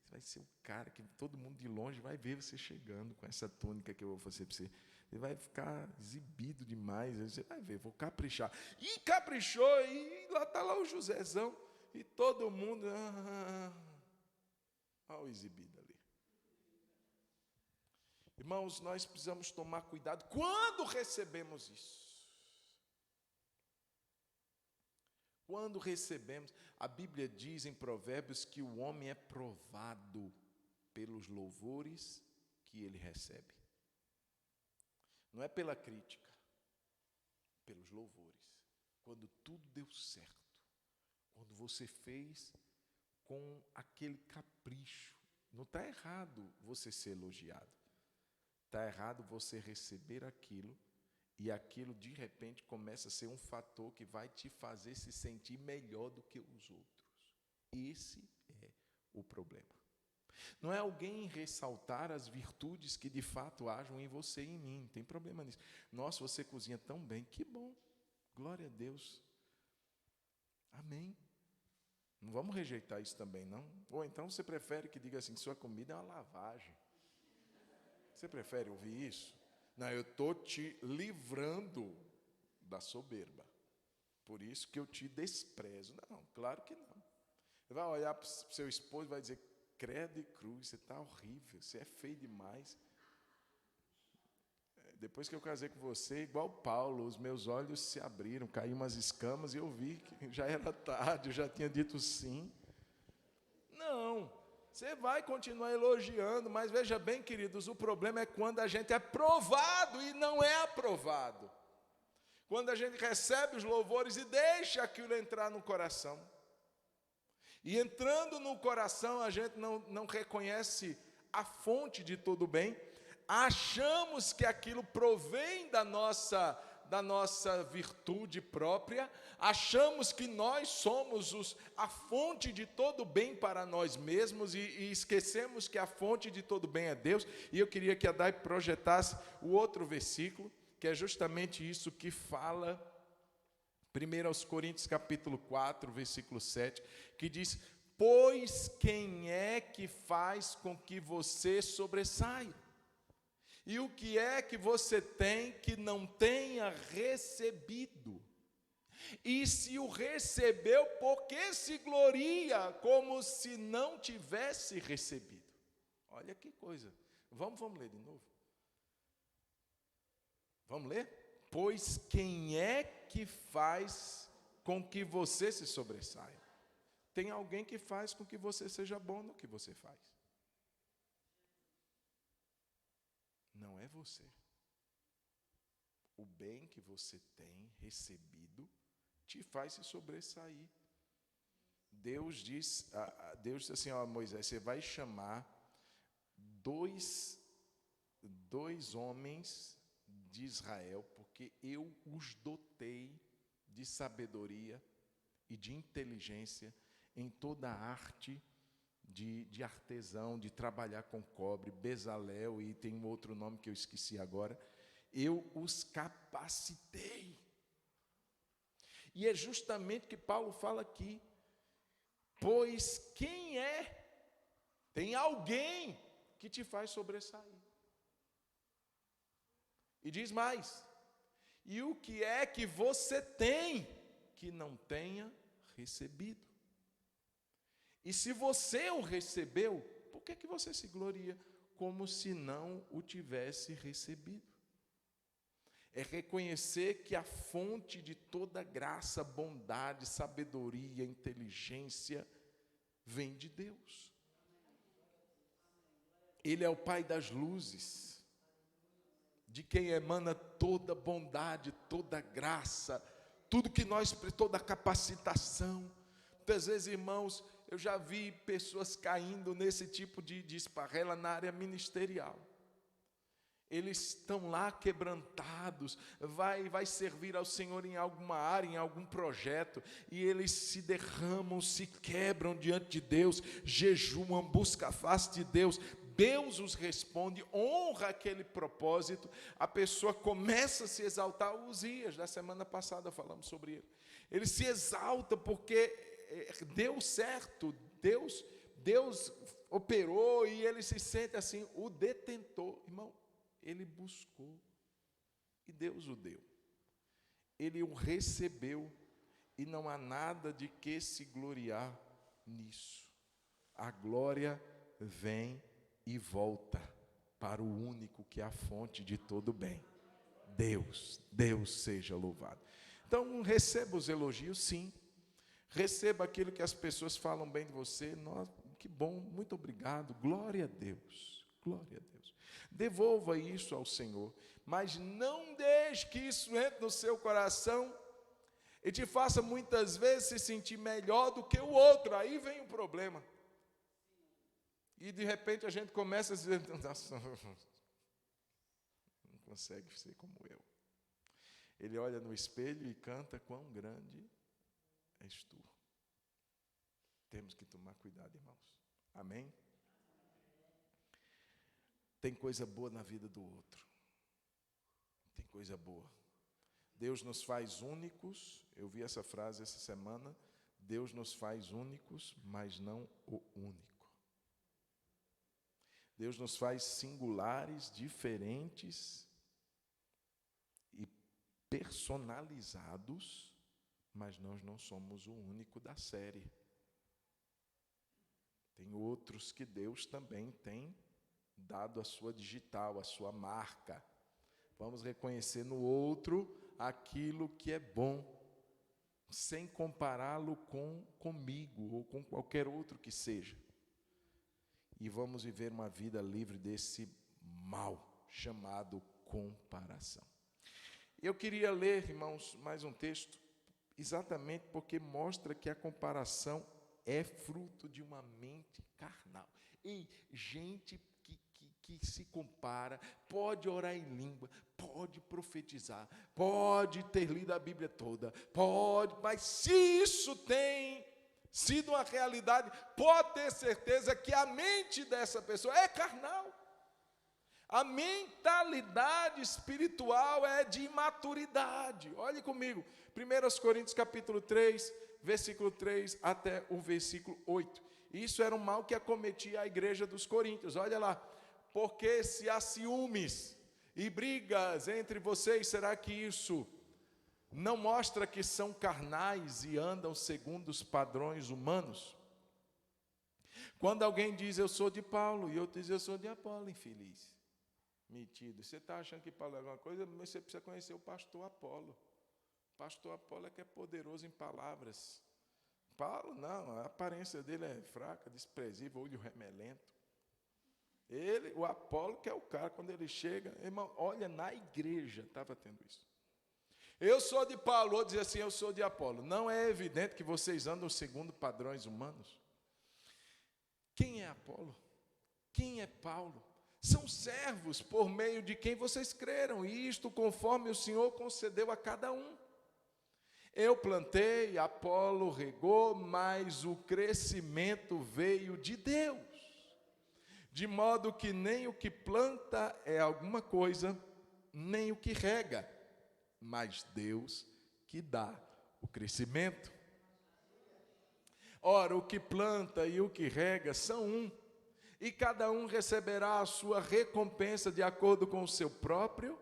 S1: vai ser o cara que todo mundo de longe vai ver você chegando com essa túnica que eu vou fazer para você. Você vai ficar exibido demais, você vai ver, vou caprichar. E caprichou, e lá está lá o Josézão, e todo mundo, olha o exibido ali. Irmãos, nós precisamos tomar cuidado quando recebemos isso. Quando recebemos, a Bíblia diz em Provérbios que o homem é provado pelos louvores que ele recebe. Não é pela crítica, pelos louvores. Quando tudo deu certo, quando você fez com aquele capricho, não está errado você ser elogiado. Está errado você receber aquilo, e aquilo de repente começa a ser um fator que vai te fazer se sentir melhor do que os outros. Esse é o problema. Não é alguém ressaltar as virtudes que de fato hajam em você e em mim. Não tem problema nisso. Nossa, você cozinha tão bem. Que bom. Glória a Deus. Amém. Não vamos rejeitar isso também, não. Ou então você prefere que diga assim, sua comida é uma lavagem. Você prefere ouvir isso? Não, eu estou te livrando da soberba. Por isso que eu te desprezo. Não, claro que não. Você vai olhar para o seu esposo e vai dizer, credo e cruz, você está horrível, você é feio demais. Depois que eu casei com você, igual Paulo, os meus olhos se abriram, caíram umas escamas e eu vi que já era tarde, eu já tinha dito sim. Não, você vai continuar elogiando, mas veja bem, queridos, o problema é quando a gente é provado e não é aprovado. Quando a gente recebe os louvores e deixa aquilo entrar no coração. E entrando no coração, a gente não reconhece a fonte de todo bem, achamos que aquilo provém da nossa virtude própria, achamos que nós somos a fonte de todo bem para nós mesmos e esquecemos que a fonte de todo bem é Deus. E eu queria que a Dai projetasse o outro versículo, que é justamente isso que fala 1 Coríntios capítulo 4, versículo 7, que diz, pois quem é que faz com que você sobressaia? E o que é que você tem que não tenha recebido? E se o recebeu, por que se gloria como se não tivesse recebido? Olha que coisa. Vamos ler de novo. Vamos ler? Pois quem é que faz com que você se sobressaia? Tem alguém que faz com que você seja bom no que você faz. Não é você. O bem que você tem recebido te faz se sobressair. Deus diz assim, ó, Moisés, você vai chamar dois homens de Israel, porque eu os dotei de sabedoria e de inteligência em toda a arte de artesão, de trabalhar com cobre, Bezalel, e tem um outro nome que eu esqueci agora. Eu os capacitei. E é justamente o que Paulo fala aqui. Pois quem é? Tem alguém que te faz sobressair. E diz mais. E o que é que você tem que não tenha recebido? E se você o recebeu, por que você se gloria como se não o tivesse recebido? É reconhecer que a fonte de toda graça, bondade, sabedoria, inteligência vem de Deus. Ele é o Pai das luzes, de quem emana toda bondade, toda graça, tudo que nós, toda capacitação. Muitas vezes, irmãos, eu já vi pessoas caindo nesse tipo de esparrela na área ministerial. Eles estão lá quebrantados, vai servir ao Senhor em alguma área, em algum projeto, e eles se derramam, se quebram diante de Deus, jejuam, buscam a face de Deus. Deus os responde, honra aquele propósito, a pessoa começa a se exaltar. Uzias, da semana passada falamos sobre ele. Ele se exalta porque deu certo, Deus operou, e ele se sente assim, o detentor. Irmão, ele buscou e Deus o deu. Ele o recebeu e não há nada de que se gloriar nisso. A glória vem e volta para o único que é a fonte de todo bem. Deus seja louvado. Então, receba os elogios, sim. Receba aquilo que as pessoas falam bem de você. Nossa, que bom, muito obrigado. Glória a Deus. Glória a Deus. Devolva isso ao Senhor, mas não deixe que isso entre no seu coração e te faça muitas vezes se sentir melhor do que o outro. Aí vem o problema. E de repente a gente começa a dizer, nossa, não consegue ser como eu. Ele olha no espelho e canta, quão grande és tu. Temos que tomar cuidado, irmãos. Amém? Tem coisa boa na vida do outro. Tem coisa boa. Deus nos faz únicos. Eu vi essa frase essa semana. Deus nos faz únicos, mas não o único. Deus nos faz singulares, diferentes e personalizados, mas nós não somos o único da série. Tem outros que Deus também tem dado a sua digital, a sua marca. Vamos reconhecer no outro aquilo que é bom, sem compará-lo comigo ou com qualquer outro que seja. E vamos viver uma vida livre desse mal chamado comparação. Eu queria ler, irmãos, mais um texto, exatamente porque mostra que a comparação é fruto de uma mente carnal. E gente que se compara, pode orar em língua, pode profetizar, pode ter lido a Bíblia toda, pode, mas se isso tem sido uma realidade, pode ter certeza que a mente dessa pessoa é carnal. A mentalidade espiritual é de imaturidade. Olhe comigo, 1 Coríntios capítulo 3, versículo 3 até o versículo 8. Isso era um mal que acometia a igreja dos Coríntios. Olha lá. Porque se há ciúmes e brigas entre vocês, será que isso não mostra que são carnais e andam segundo os padrões humanos? Quando alguém diz eu sou de Paulo e outro diz eu sou de Apolo, infeliz, metido. Você está achando que Paulo é alguma coisa, mas você precisa conhecer o pastor Apolo. O pastor Apolo é que é poderoso em palavras. Paulo não, a aparência dele é fraca, desprezível, olho remelento. O Apolo que é o cara, quando ele chega, irmão, olha, na igreja estava tendo isso. Eu sou de Paulo, outro dizia assim, eu sou de Apolo. Não é evidente que vocês andam segundo padrões humanos? Quem é Apolo? Quem é Paulo? São servos por meio de quem vocês creram, e isto conforme o Senhor concedeu a cada um. Eu plantei, Apolo regou, mas o crescimento veio de Deus. De modo que nem o que planta é alguma coisa, nem o que rega, mas Deus que dá o crescimento. Ora, o que planta e o que rega são um, e cada um receberá a sua recompensa de acordo com o seu próprio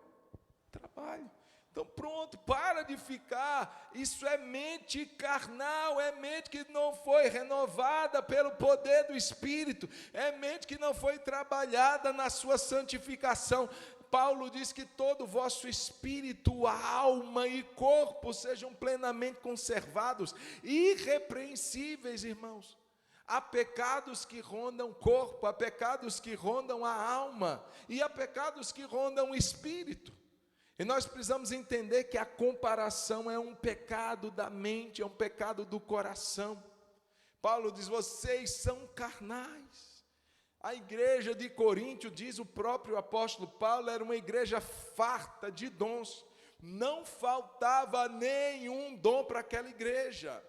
S1: trabalho. Então pronto, para de ficar, isso é mente carnal, é mente que não foi renovada pelo poder do Espírito, é mente que não foi trabalhada na sua santificação. Paulo diz que todo o vosso espírito, alma e corpo sejam plenamente conservados, irrepreensíveis, irmãos. Há pecados que rondam o corpo, há pecados que rondam a alma, e há pecados que rondam o espírito. E nós precisamos entender que a comparação é um pecado da mente, é um pecado do coração. Paulo diz, vocês são carnais. A igreja de Coríntio, diz o próprio apóstolo Paulo, era uma igreja farta de dons. Não faltava nenhum dom para aquela igreja.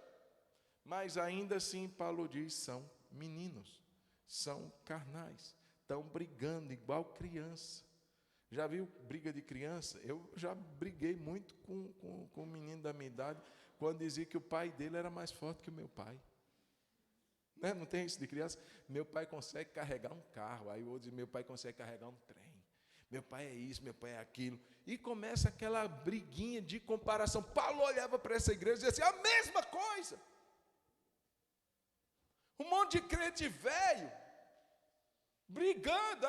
S1: Mas ainda assim, Paulo diz, são meninos, são carnais, estão brigando igual criança. Já viu briga de criança? Eu já briguei muito com um menino da minha idade, quando dizia que o pai dele era mais forte que o meu pai. Né? Não tem isso de criança? Meu pai consegue carregar um carro, aí o outro diz, meu pai consegue carregar um trem. Meu pai é isso, meu pai é aquilo. E começa aquela briguinha de comparação. Paulo olhava para essa igreja e dizia assim, a mesma coisa. Um monte de crente velho, brigando,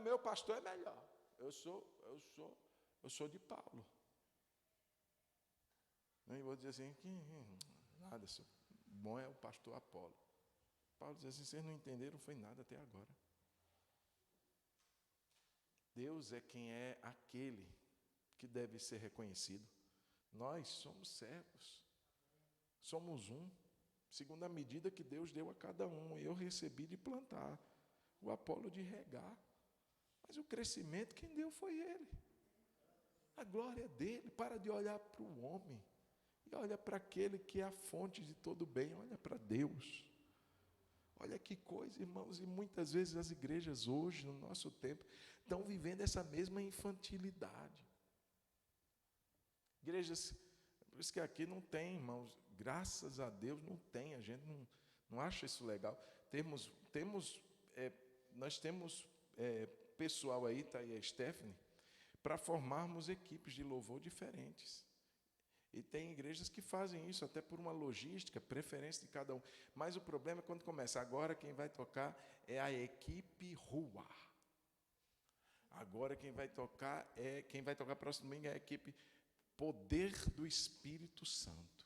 S1: meu pastor é melhor. Eu sou de Paulo. E vou dizer assim, nada, bom é o pastor Apolo. Paulo diz assim, vocês não entenderam, foi nada até agora. Deus é quem é aquele que deve ser reconhecido. Nós somos servos, somos um, segundo a medida que Deus deu a cada um. Eu recebi de plantar, o Apolo de regar. Mas o crescimento, quem deu foi ele. A glória é dele. Para de olhar para o homem. E olha para aquele que é a fonte de todo bem. Olha para Deus. Olha que coisa, irmãos, e muitas vezes as igrejas hoje, no nosso tempo, estão vivendo essa mesma infantilidade. Igrejas, por isso que aqui não tem, irmãos, graças a Deus não tem, a gente não acha isso legal. Nós temos pessoal aí, está aí a Stephanie, para formarmos equipes de louvor diferentes. E tem igrejas que fazem isso, até por uma logística, preferência de cada um. Mas o problema é quando começa. Agora quem vai tocar é a equipe Rua. Agora quem vai tocar próximo domingo é a equipe Poder do Espírito Santo.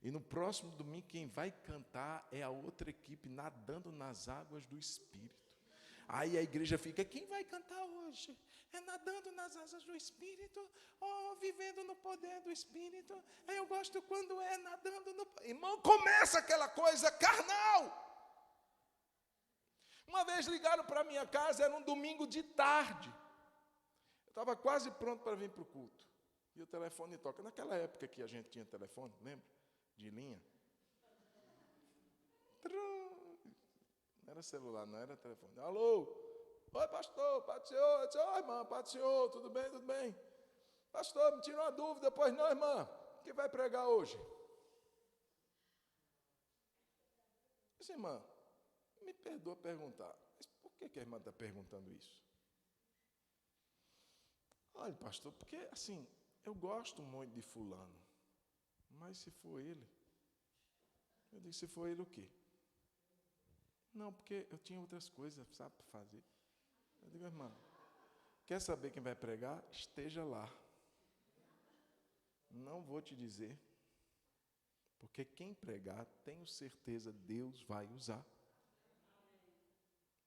S1: E no próximo domingo quem vai cantar é a outra equipe Nadando nas Águas do Espírito. Aí a igreja fica, quem vai cantar hoje? É Nadando nas Asas do Espírito, ou Vivendo no Poder do Espírito. Aí eu gosto quando é Nadando no... Irmão, começa aquela coisa carnal. Uma vez ligaram para minha casa, era um domingo de tarde. Eu estava quase pronto para vir para o culto. E o telefone toca. Naquela época que a gente tinha telefone, lembra? De linha. Não era celular, não era telefone. Alô? Oi, pastor, Pai do Senhor. Eu disse, oi, irmã, Pai do Senhor, tudo bem, tudo bem? Pastor, me tirou uma dúvida, pois não, irmã? Quem vai pregar hoje? Eu disse, irmã, me perdoa perguntar, mas por que a irmã está perguntando isso? Olha, pastor, porque assim, eu gosto muito de fulano, mas se for ele, eu disse, se for ele o quê? Não, porque eu tinha outras coisas, sabe, para fazer. Eu digo, irmã, quer saber quem vai pregar? Esteja lá. Não vou te dizer, porque quem pregar, tenho certeza, Deus vai usar.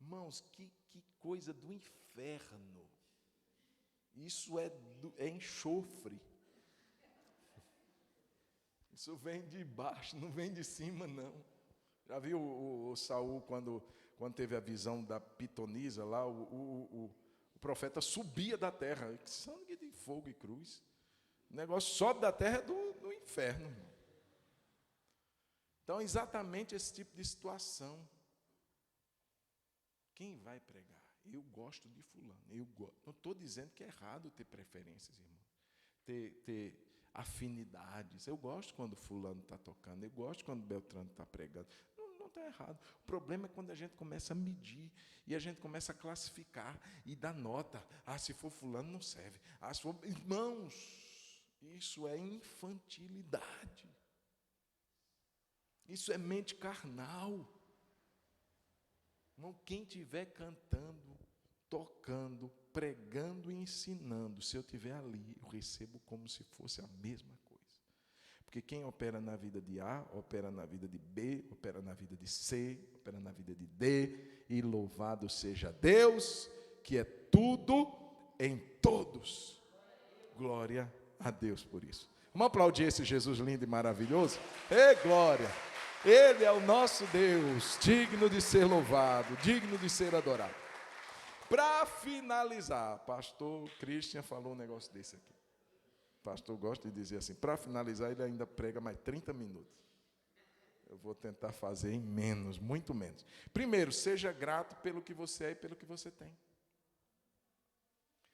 S1: Irmãos, que coisa do inferno. Isso é enxofre. Isso vem de baixo, não vem de cima, não. Já viu o Saul, quando teve a visão da pitonisa lá, o profeta subia da terra, sangue de fogo e cruz. O negócio sobe da terra do inferno, irmão. Então, exatamente esse tipo de situação. Quem vai pregar? Eu gosto de fulano. Não estou dizendo que é errado ter preferências, irmão. Ter afinidades. Eu gosto quando fulano está tocando. Eu gosto quando Beltrano está pregando. Não está errado. O problema é quando a gente começa a medir e a gente começa a classificar e dar nota. Se for fulano, não serve. Se for... Irmãos, isso é infantilidade. Isso é mente carnal. Irmão, quem estiver cantando, tocando, pregando e ensinando, se eu estiver ali, eu recebo como se fosse a mesma coisa. Porque quem opera na vida de A, opera na vida de B, opera na vida de C, opera na vida de D, e louvado seja Deus, que é tudo em todos. Glória a Deus por isso. Vamos aplaudir esse Jesus lindo e maravilhoso? Ei, glória! Ele é o nosso Deus, digno de ser louvado, digno de ser adorado. Para finalizar, pastor Christian falou um negócio desse aqui. O pastor gosta de dizer assim, para finalizar ele ainda prega mais 30 minutos. Eu vou tentar fazer em menos, muito menos. Primeiro, seja grato pelo que você é e pelo que você tem.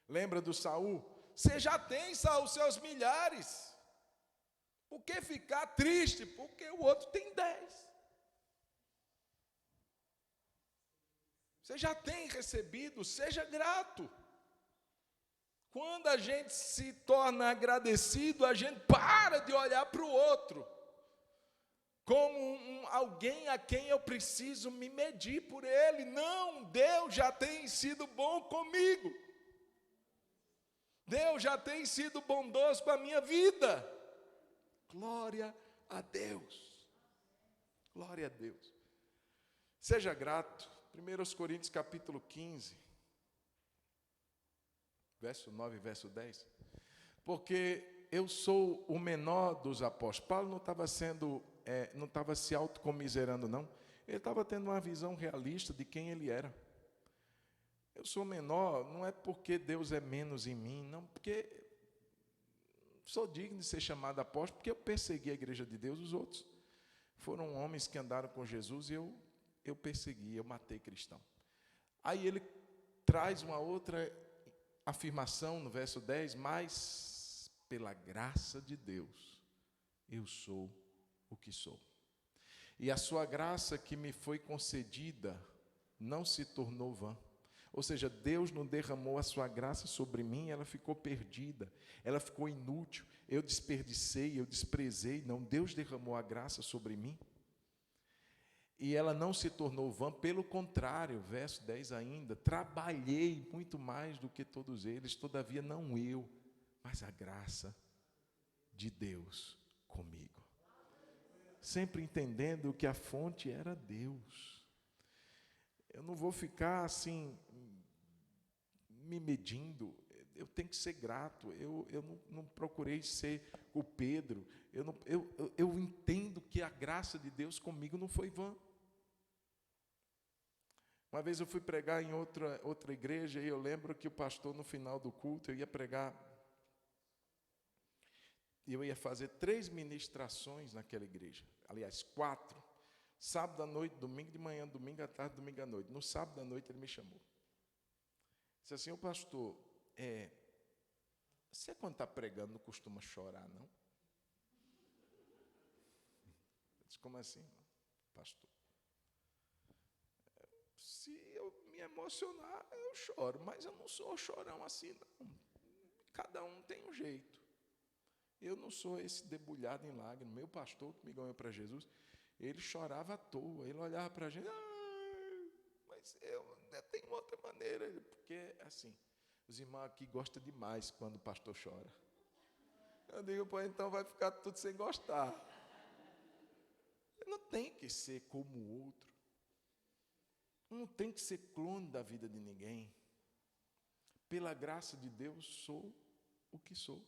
S1: Lembra do Saul? Você já tem, Saul, seus milhares. Por que ficar triste? Porque o outro tem 10. Você já tem recebido, seja grato. Quando a gente se torna agradecido, a gente para de olhar para o outro como alguém a quem eu preciso me medir por ele. Não, Deus já tem sido bom comigo. Deus já tem sido bondoso com a minha vida. Glória a Deus. Glória a Deus. Seja grato. 1 Coríntios capítulo 15, verso 9 e verso 10. Porque eu sou o menor dos apóstolos. Paulo não estava se autocomiserando, não. Ele estava tendo uma visão realista de quem ele era. Eu sou menor, não é porque Deus é menos em mim, não, porque sou digno de ser chamado apóstolo, porque eu persegui a igreja de Deus, os outros foram homens que andaram com Jesus e eu persegui, eu matei cristão. Aí ele traz uma outra afirmação no verso 10, mas pela graça de Deus, eu sou o que sou. E a sua graça que me foi concedida não se tornou vã. Ou seja, Deus não derramou a sua graça sobre mim, ela ficou perdida, ela ficou inútil, eu desperdicei, eu desprezei. Não, Deus derramou a graça sobre mim. E ela não se tornou vã, pelo contrário, verso 10 ainda, trabalhei muito mais do que todos eles, todavia não eu, mas a graça de Deus comigo. Sempre entendendo que a fonte era Deus. Eu não vou ficar assim, me medindo, eu tenho que ser grato, eu não procurei ser o Pedro, eu entendo que a graça de Deus comigo não foi vã. Uma vez eu fui pregar em outra igreja e eu lembro que o pastor, no final do culto, eu ia pregar, e eu ia fazer 3 ministrações naquela igreja, aliás, 4, sábado à noite, domingo de manhã, domingo à tarde, domingo à noite. No sábado à noite ele me chamou, disse assim: ô pastor, você quando está pregando não costuma chorar, não? Eu disse: como assim, pastor? Se eu me emocionar, eu choro, mas eu não sou chorão assim, não. Cada um tem um jeito. Eu não sou esse debulhado em lágrimas. Meu pastor, que me ganhou para Jesus, ele chorava à toa, ele olhava para a gente, mas eu tenho outra maneira, porque, assim, os irmãos aqui gostam demais quando o pastor chora. Eu digo: pô, então vai ficar tudo sem gostar. Não tem que ser como o outro. Não tem que ser clone da vida de ninguém. Pela graça de Deus, sou o que sou.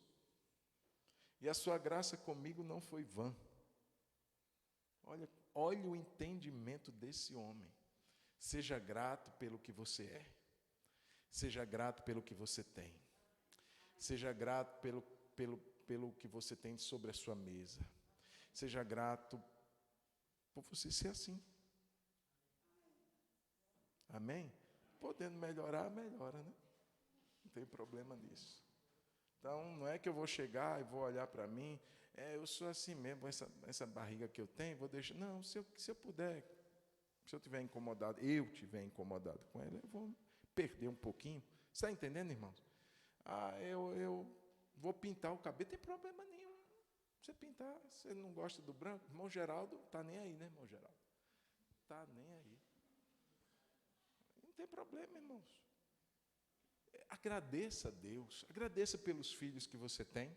S1: E a sua graça comigo não foi vã. Olha o entendimento desse homem. Seja grato pelo que você é. Seja grato pelo que você tem. Seja grato pelo que você tem sobre a sua mesa. Seja grato por você ser assim. Amém? Podendo melhorar, melhora, né? Não tem problema nisso. Então, não é que eu vou chegar e vou olhar para mim, eu sou assim mesmo, essa barriga que eu tenho, vou deixar. Não, se eu puder, se eu estiver incomodado com ela, eu vou perder um pouquinho. Você está entendendo, irmãos? Eu vou pintar o cabelo, não tem problema nenhum. Você pintar, você não gosta do branco, irmão Geraldo, está nem aí, né, irmão Geraldo? Está nem aí. Não tem problema, irmãos. Agradeça a Deus, agradeça pelos filhos que você tem,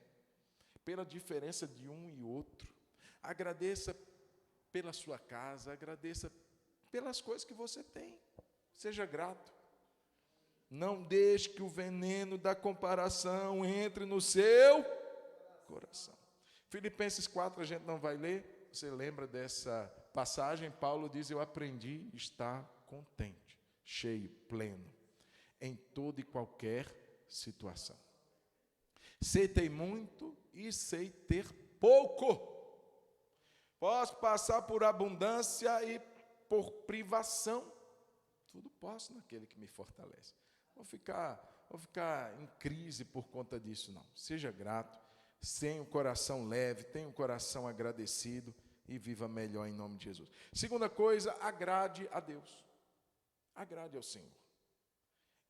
S1: pela diferença de um e outro, agradeça pela sua casa, agradeça pelas coisas que você tem, seja grato. Não deixe que o veneno da comparação entre no seu coração. Filipenses 4 a gente não vai ler, você lembra dessa passagem? Paulo diz: eu aprendi a estar contente, cheio, pleno, em toda e qualquer situação. Sei ter muito e sei ter pouco. Posso passar por abundância e por privação. Tudo posso naquele que me fortalece. Vou ficar em crise por conta disso, não. Seja grato, tenha um coração leve, tenha um coração agradecido e viva melhor em nome de Jesus. Segunda coisa, agrade a Deus. Agrade ao Senhor.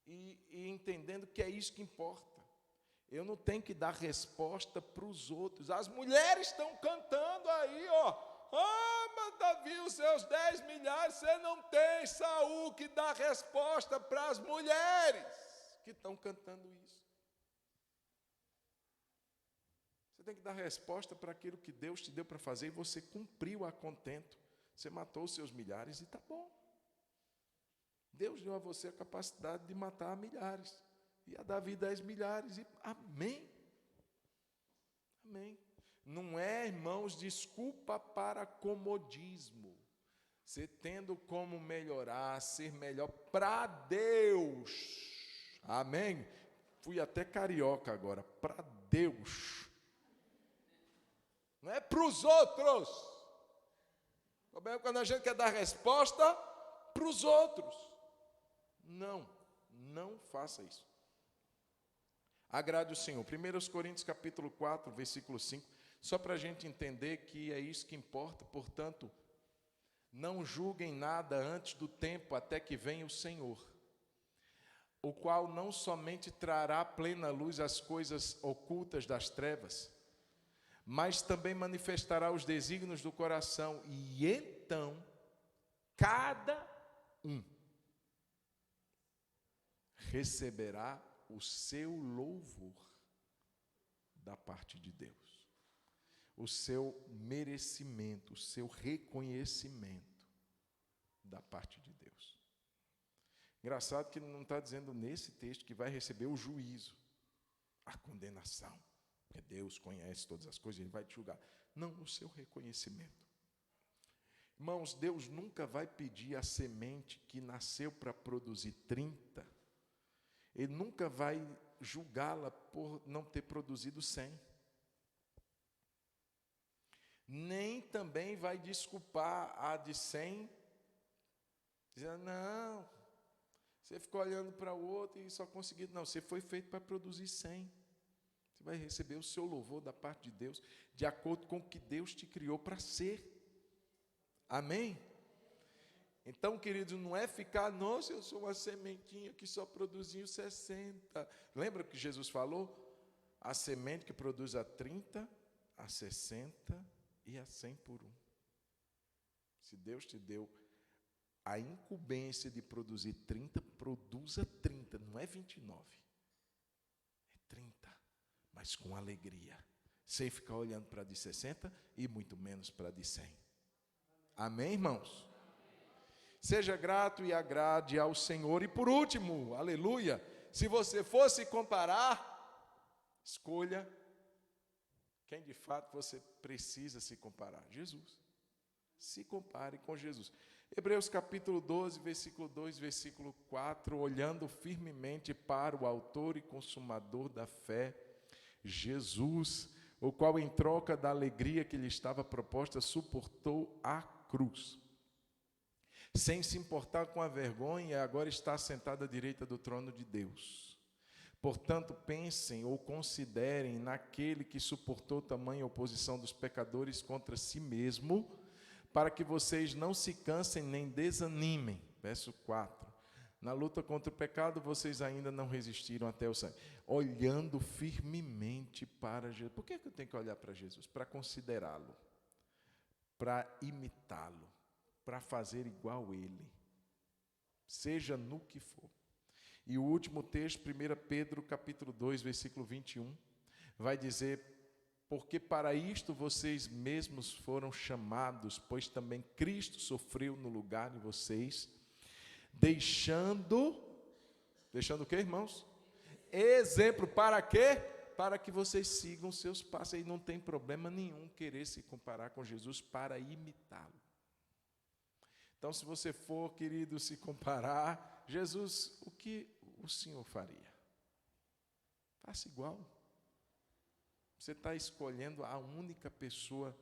S1: E entendendo que é isso que importa. Eu não tenho que dar resposta para os outros. As mulheres estão cantando aí, ó. Mas Davi, os seus 10 milhares, você não tem. Saul que dá resposta para as mulheres que estão cantando isso. Você tem que dar resposta para aquilo que Deus te deu para fazer e você cumpriu a contento. Você matou os seus milhares e está bom. Deus deu a você a capacidade de matar milhares. E a Davi 10 milhares. E amém. Amém. Não é, irmãos, desculpa para comodismo. Você tendo como melhorar, ser melhor para Deus. Amém. Fui até carioca agora. Para Deus. Não é para os outros. Quando a gente quer dar resposta para os outros. Não faça isso. Agrade o Senhor. 1 Coríntios capítulo 4, versículo 5, só para a gente entender que é isso que importa. Portanto, não julguem nada antes do tempo, até que venha o Senhor, o qual não somente trará à plena luz as coisas ocultas das trevas, mas também manifestará os desígnios do coração, e então cada um receberá o seu louvor da parte de Deus, o seu merecimento, o seu reconhecimento da parte de Deus. Engraçado que ele não está dizendo nesse texto que vai receber o juízo, a condenação, porque Deus conhece todas as coisas, Ele vai te julgar. Não, o seu reconhecimento. Irmãos, Deus nunca vai pedir a semente que nasceu para produzir 30, Ele nunca vai julgá-la por não ter produzido 100. Nem também vai desculpar a de 100, dizendo, não, você ficou olhando para o outro e só conseguiu. Não, você foi feito para produzir 100. Você vai receber o seu louvor da parte de Deus, de acordo com o que Deus te criou para ser. Amém? Então, queridos, não é ficar, nossa, eu sou uma sementinha que só produziu 60. Lembra que Jesus falou? A semente que produz a 30, a 60 e a 100 por um. Se Deus te deu a incumbência de produzir 30, produza 30, não é 29. É 30, mas com alegria. Sem ficar olhando para a de 60 e muito menos para a de 100. Amém, irmãos? Seja grato e agrade ao Senhor. E por último, aleluia, se você fosse comparar, escolha quem de fato você precisa se comparar. Jesus. Se compare com Jesus. Hebreus capítulo 12, versículo 2, versículo 4, olhando firmemente para o autor e consumador da fé, Jesus, o qual em troca da alegria que lhe estava proposta, suportou a cruz, sem se importar com a vergonha, e agora está sentado à direita do trono de Deus. Portanto, pensem ou considerem naquele que suportou tamanha oposição dos pecadores contra si mesmo, para que vocês não se cansem nem desanimem. Verso 4. Na luta contra o pecado, vocês ainda não resistiram até o sangue. Olhando firmemente para Jesus. Por que eu tenho que olhar para Jesus? Para considerá-lo, para imitá-lo, para fazer igual ele, seja no que for. E o último texto, 1 Pedro capítulo 2, versículo 21, vai dizer: porque para isto vocês mesmos foram chamados, pois também Cristo sofreu no lugar de vocês, deixando o quê, irmãos? Exemplo, para quê? Para que vocês sigam seus passos. E não tem problema nenhum querer se comparar com Jesus para imitá-lo. Então, se você for, querido, se comparar, Jesus, o que o Senhor faria? Faça igual. Você está escolhendo a única pessoa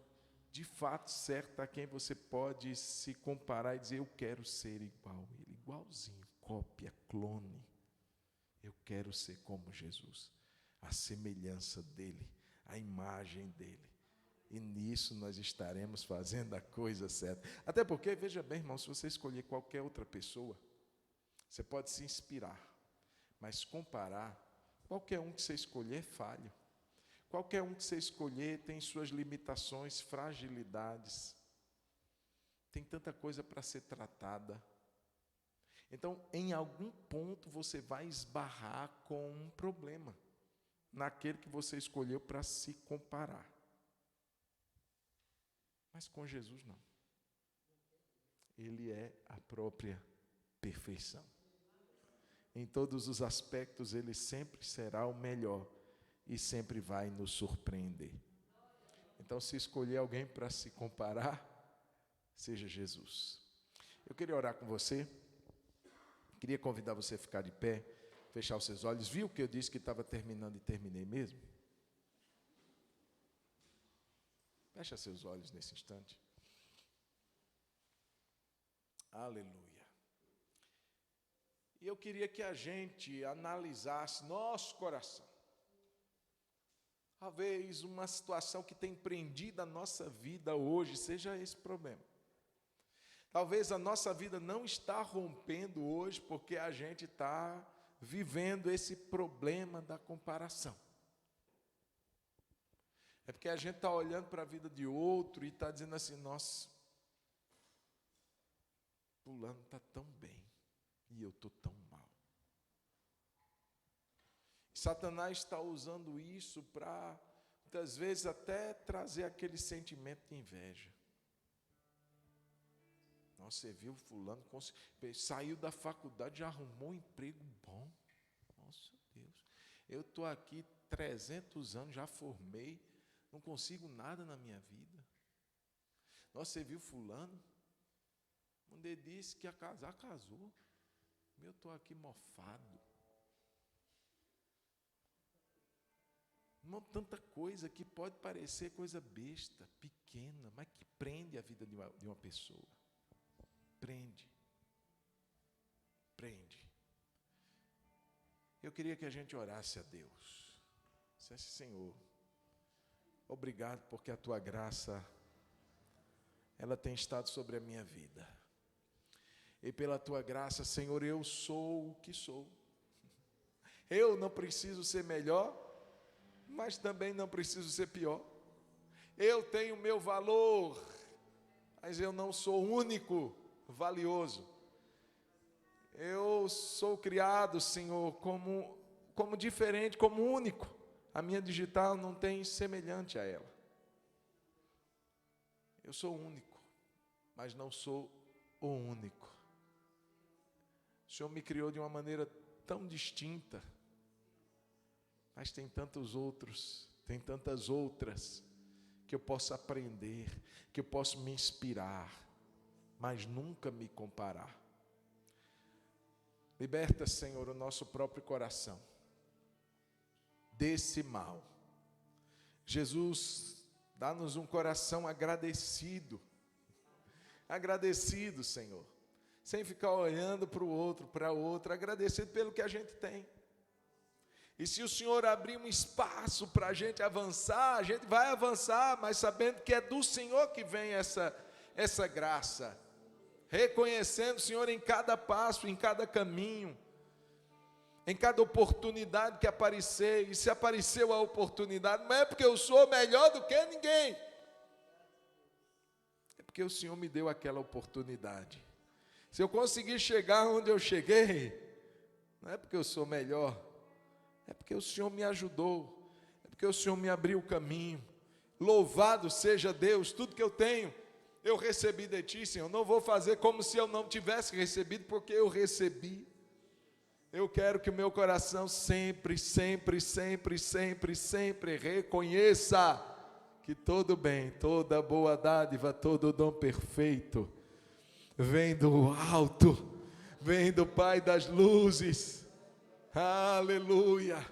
S1: de fato certa a quem você pode se comparar e dizer, eu quero ser igual a ele, igualzinho, cópia, clone. Eu quero ser como Jesus, a semelhança dele, a imagem dele. E nisso nós estaremos fazendo a coisa certa. Até porque, veja bem, irmão, se você escolher qualquer outra pessoa, você pode se inspirar, mas comparar, qualquer um que você escolher é falho. Qualquer um que você escolher tem suas limitações, fragilidades. Tem tanta coisa para ser tratada. Então, em algum ponto, você vai esbarrar com um problema naquele que você escolheu para se comparar. Mas com Jesus, não. Ele é a própria perfeição. Em todos os aspectos, ele sempre será o melhor. E sempre vai nos surpreender. Então, se escolher alguém para se comparar, seja Jesus. Eu queria orar com você. Queria convidar você a ficar de pé, fechar os seus olhos. Viu que eu disse que estava terminando e terminei mesmo? Fecha seus olhos nesse instante. Aleluia. E eu queria que a gente analisasse nosso coração. Talvez uma situação que tem prendido a nossa vida hoje seja esse problema. Talvez a nossa vida não está rompendo hoje porque a gente está vivendo esse problema da comparação. É porque a gente está olhando para a vida de outro e está dizendo assim, nossa, fulano está tão bem e eu estou tão mal. Satanás está usando isso para, muitas vezes, até trazer aquele sentimento de inveja. Nossa, você viu fulano, saiu da faculdade, já arrumou um emprego bom. Nossa Deus, eu estou aqui 300 anos, já formei, não consigo nada na minha vida. Nossa, você viu fulano? Quando ele disse que ia casar, casou. Eu estou aqui mofado. Não, tanta coisa que pode parecer coisa besta, pequena, mas que prende a vida de uma pessoa. Prende. Eu queria que a gente orasse a Deus. Dissesse, Senhor, obrigado porque a Tua graça, ela tem estado sobre a minha vida. E pela Tua graça, Senhor, eu sou o que sou. Eu não preciso ser melhor, mas também não preciso ser pior. Eu tenho meu valor, mas eu não sou único, valioso. Eu sou criado, Senhor, como diferente, como único. A minha digital não tem semelhante a ela. Eu sou único, mas não sou o único. O Senhor me criou de uma maneira tão distinta, mas tem tantos outros, tem tantas outras, que eu posso aprender, que eu posso me inspirar, mas nunca me comparar. Liberta, Senhor, o nosso próprio coração desse mal. Jesus, dá-nos um coração agradecido, Senhor, sem ficar olhando para o outro, para outra, agradecido pelo que a gente tem. E se o Senhor abrir um espaço para a gente avançar, a gente vai avançar, mas sabendo que é do Senhor que vem essa graça. Reconhecendo, Senhor, em cada passo, em cada caminho, em cada oportunidade que aparecer. E se apareceu a oportunidade, não é porque eu sou melhor do que ninguém. É porque o Senhor me deu aquela oportunidade. Se eu conseguir chegar onde eu cheguei, não é porque eu sou melhor, é porque o Senhor me ajudou, é porque o Senhor me abriu o caminho. Louvado seja Deus, tudo que eu tenho, eu recebi de Ti, Senhor. Não vou fazer como se eu não tivesse recebido, porque eu recebi. Eu quero que o meu coração sempre reconheça que todo bem, toda boa dádiva, todo dom perfeito vem do alto, vem do Pai das luzes. Aleluia,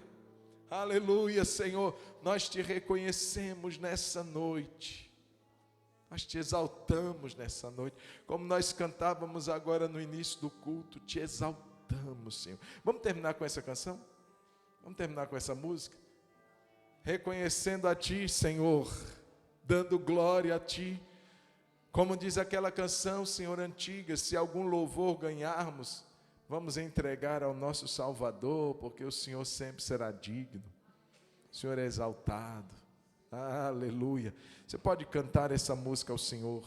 S1: aleluia, Senhor. Nós Te reconhecemos nessa noite, nós Te exaltamos nessa noite, como nós cantávamos agora no início do culto, Te exaltamos, Senhor. Vamos terminar com essa canção? Vamos terminar com essa música? Reconhecendo a Ti, Senhor, dando glória a Ti, como diz aquela canção, Senhor, antiga, se algum louvor ganharmos, vamos entregar ao nosso Salvador, porque o Senhor sempre será digno, o Senhor é exaltado. Aleluia. Você pode cantar essa música ao Senhor.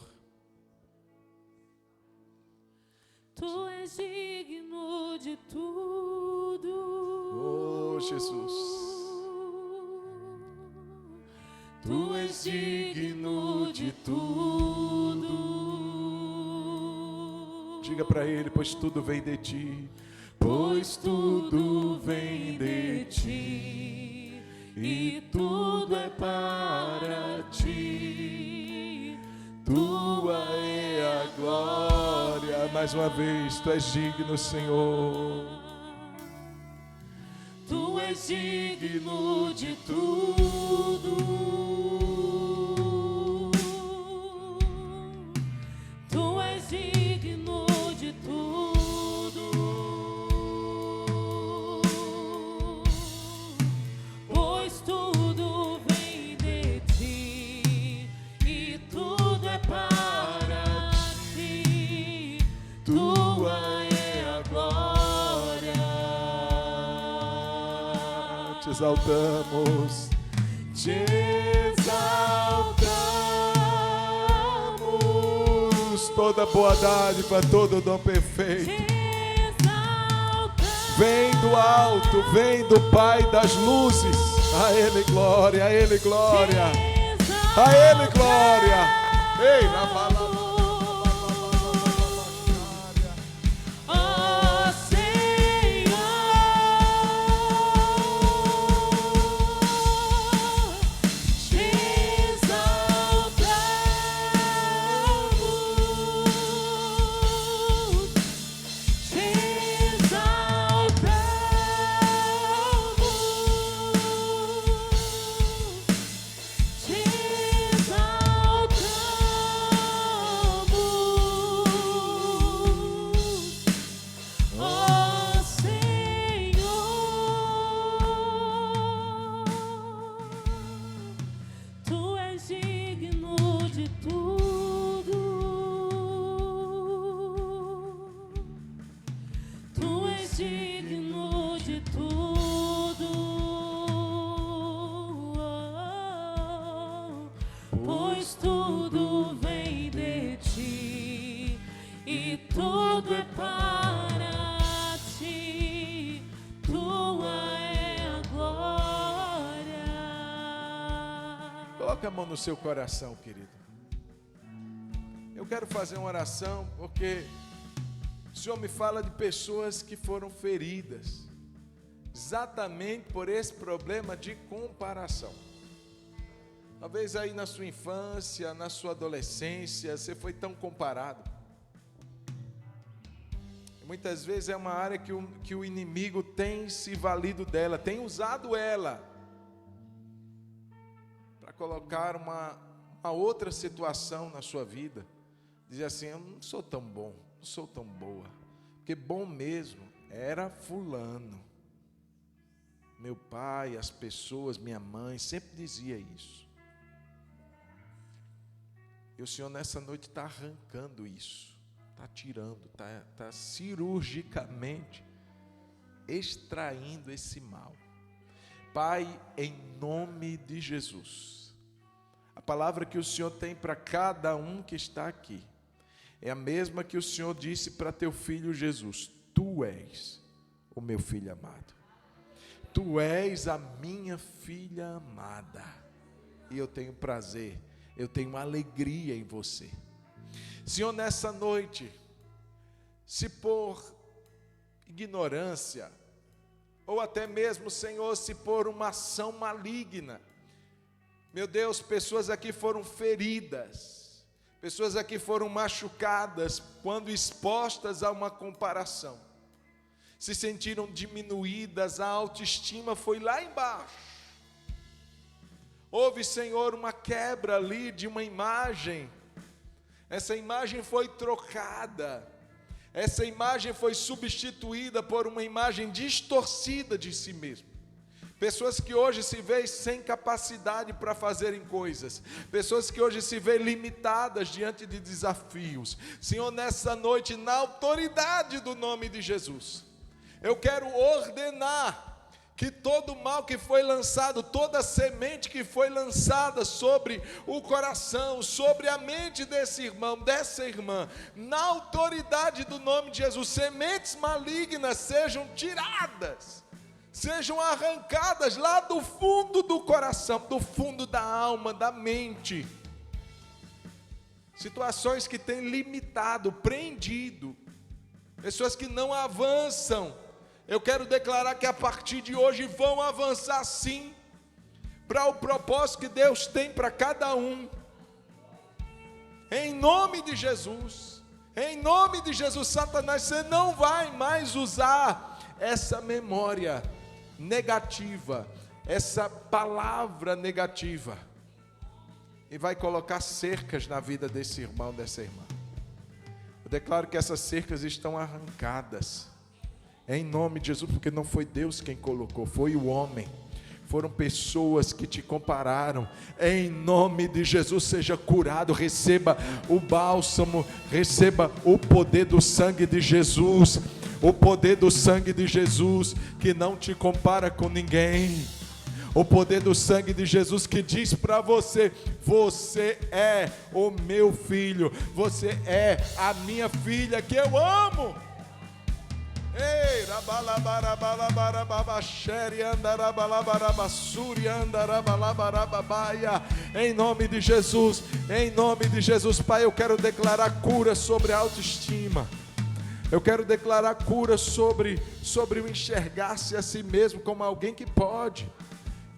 S2: Tu és digno de tudo.
S1: Oh, Jesus.
S2: Tu és digno de tudo.
S1: Diga para Ele, pois tudo vem de Ti.
S2: Pois tudo vem de Ti, e tudo é para Ti. Tua é a glória.
S1: Mais uma vez, Tu és digno, Senhor.
S2: Tu és digno de tudo. Tu és digno de tudo.
S1: exaltamos.
S2: Te exaltamos.
S1: Toda boa dádiva, todo dom perfeito.
S2: Te exaltamos.
S1: Vem do alto, vem do Pai das luzes. A Ele glória, a Ele glória. A Ele glória. Ei, na palavra. Coloque a mão no seu coração, querido. Eu quero fazer uma oração porque o Senhor me fala de pessoas que foram feridas exatamente por esse problema de comparação. Talvez aí na sua infância, na sua adolescência, você foi tão comparado. Muitas vezes é uma área que o inimigo tem se valido dela, tem usado ela para colocar uma outra situação na sua vida. Dizer assim, eu não sou tão bom, não sou tão boa. Porque bom mesmo era fulano. Meu pai, as pessoas, minha mãe, sempre dizia isso. E o Senhor nessa noite está arrancando isso. Está tirando, está cirurgicamente extraindo esse mal. Pai, em nome de Jesus, a palavra que o Senhor tem para cada um que está aqui é a mesma que o Senhor disse para teu filho Jesus: Tu és o meu filho amado, tu és a minha filha amada, e eu tenho prazer, eu tenho alegria em você. Senhor, nessa noite, se por ignorância, ou até mesmo, Senhor, se por uma ação maligna, meu Deus, pessoas aqui foram feridas, pessoas aqui foram machucadas, quando expostas a uma comparação, se sentiram diminuídas, a autoestima foi lá embaixo. Houve, Senhor, uma quebra ali de uma imagem. Essa imagem foi trocada, essa imagem foi substituída por uma imagem distorcida de si mesmo. Pessoas que hoje se veem sem capacidade para fazerem coisas, pessoas que hoje se veem limitadas diante de desafios. Senhor, nessa noite, na autoridade do nome de Jesus, eu quero ordenar que todo mal que foi lançado, toda semente que foi lançada sobre o coração, sobre a mente desse irmão, dessa irmã, na autoridade do nome de Jesus, sementes malignas sejam tiradas, sejam arrancadas lá do fundo do coração, do fundo da alma, da mente. Situações que têm limitado, prendido, pessoas que não avançam. Eu quero declarar que a partir de hoje vão avançar sim, para o propósito que Deus tem para cada um. Em nome de Jesus, Satanás, você não vai mais usar essa memória negativa, essa palavra negativa, e vai colocar cercas na vida desse irmão, dessa irmã. Eu declaro que essas cercas estão arrancadas, em nome de Jesus, porque não foi Deus quem colocou, foi o homem. Foram pessoas que te compararam. Em nome de Jesus, seja curado, receba o bálsamo, receba o poder do sangue de Jesus, o poder do sangue de Jesus, que não te compara com ninguém. O poder do sangue de Jesus que diz para você: você é o meu filho, você é a minha filha que eu amo. Ei, em nome de Jesus, Pai, eu quero declarar cura sobre a autoestima. Eu quero declarar cura sobre o enxergar-se a si mesmo como alguém que pode,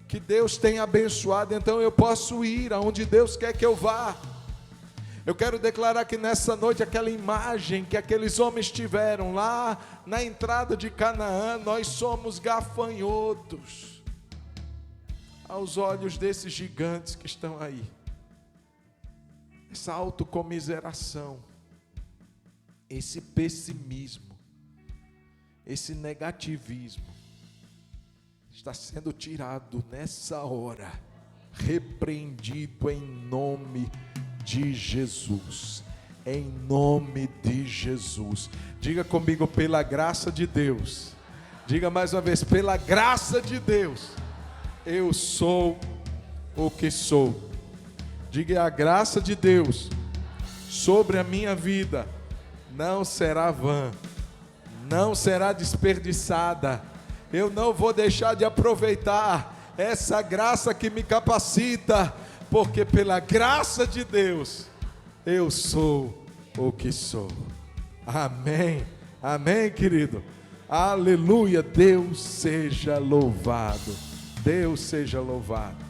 S1: que Deus tem abençoado, então eu posso ir aonde Deus quer que eu vá. Eu quero declarar que nessa noite, aquela imagem que aqueles homens tiveram lá na entrada de Canaã, nós somos gafanhotos aos olhos desses gigantes que estão aí. Essa autocomiseração, esse pessimismo, esse negativismo está sendo tirado nessa hora, repreendido em nome de Jesus, em nome de Jesus. Diga comigo: pela graça de Deus. Diga mais uma vez: pela graça de Deus, eu sou o que sou. Diga: a graça de Deus sobre a minha vida não será vã, não será desperdiçada. Eu não vou deixar de aproveitar essa graça que me capacita, porque pela graça de Deus, eu sou o que sou. Amém, amém, querido. Aleluia, Deus seja louvado, Deus seja louvado.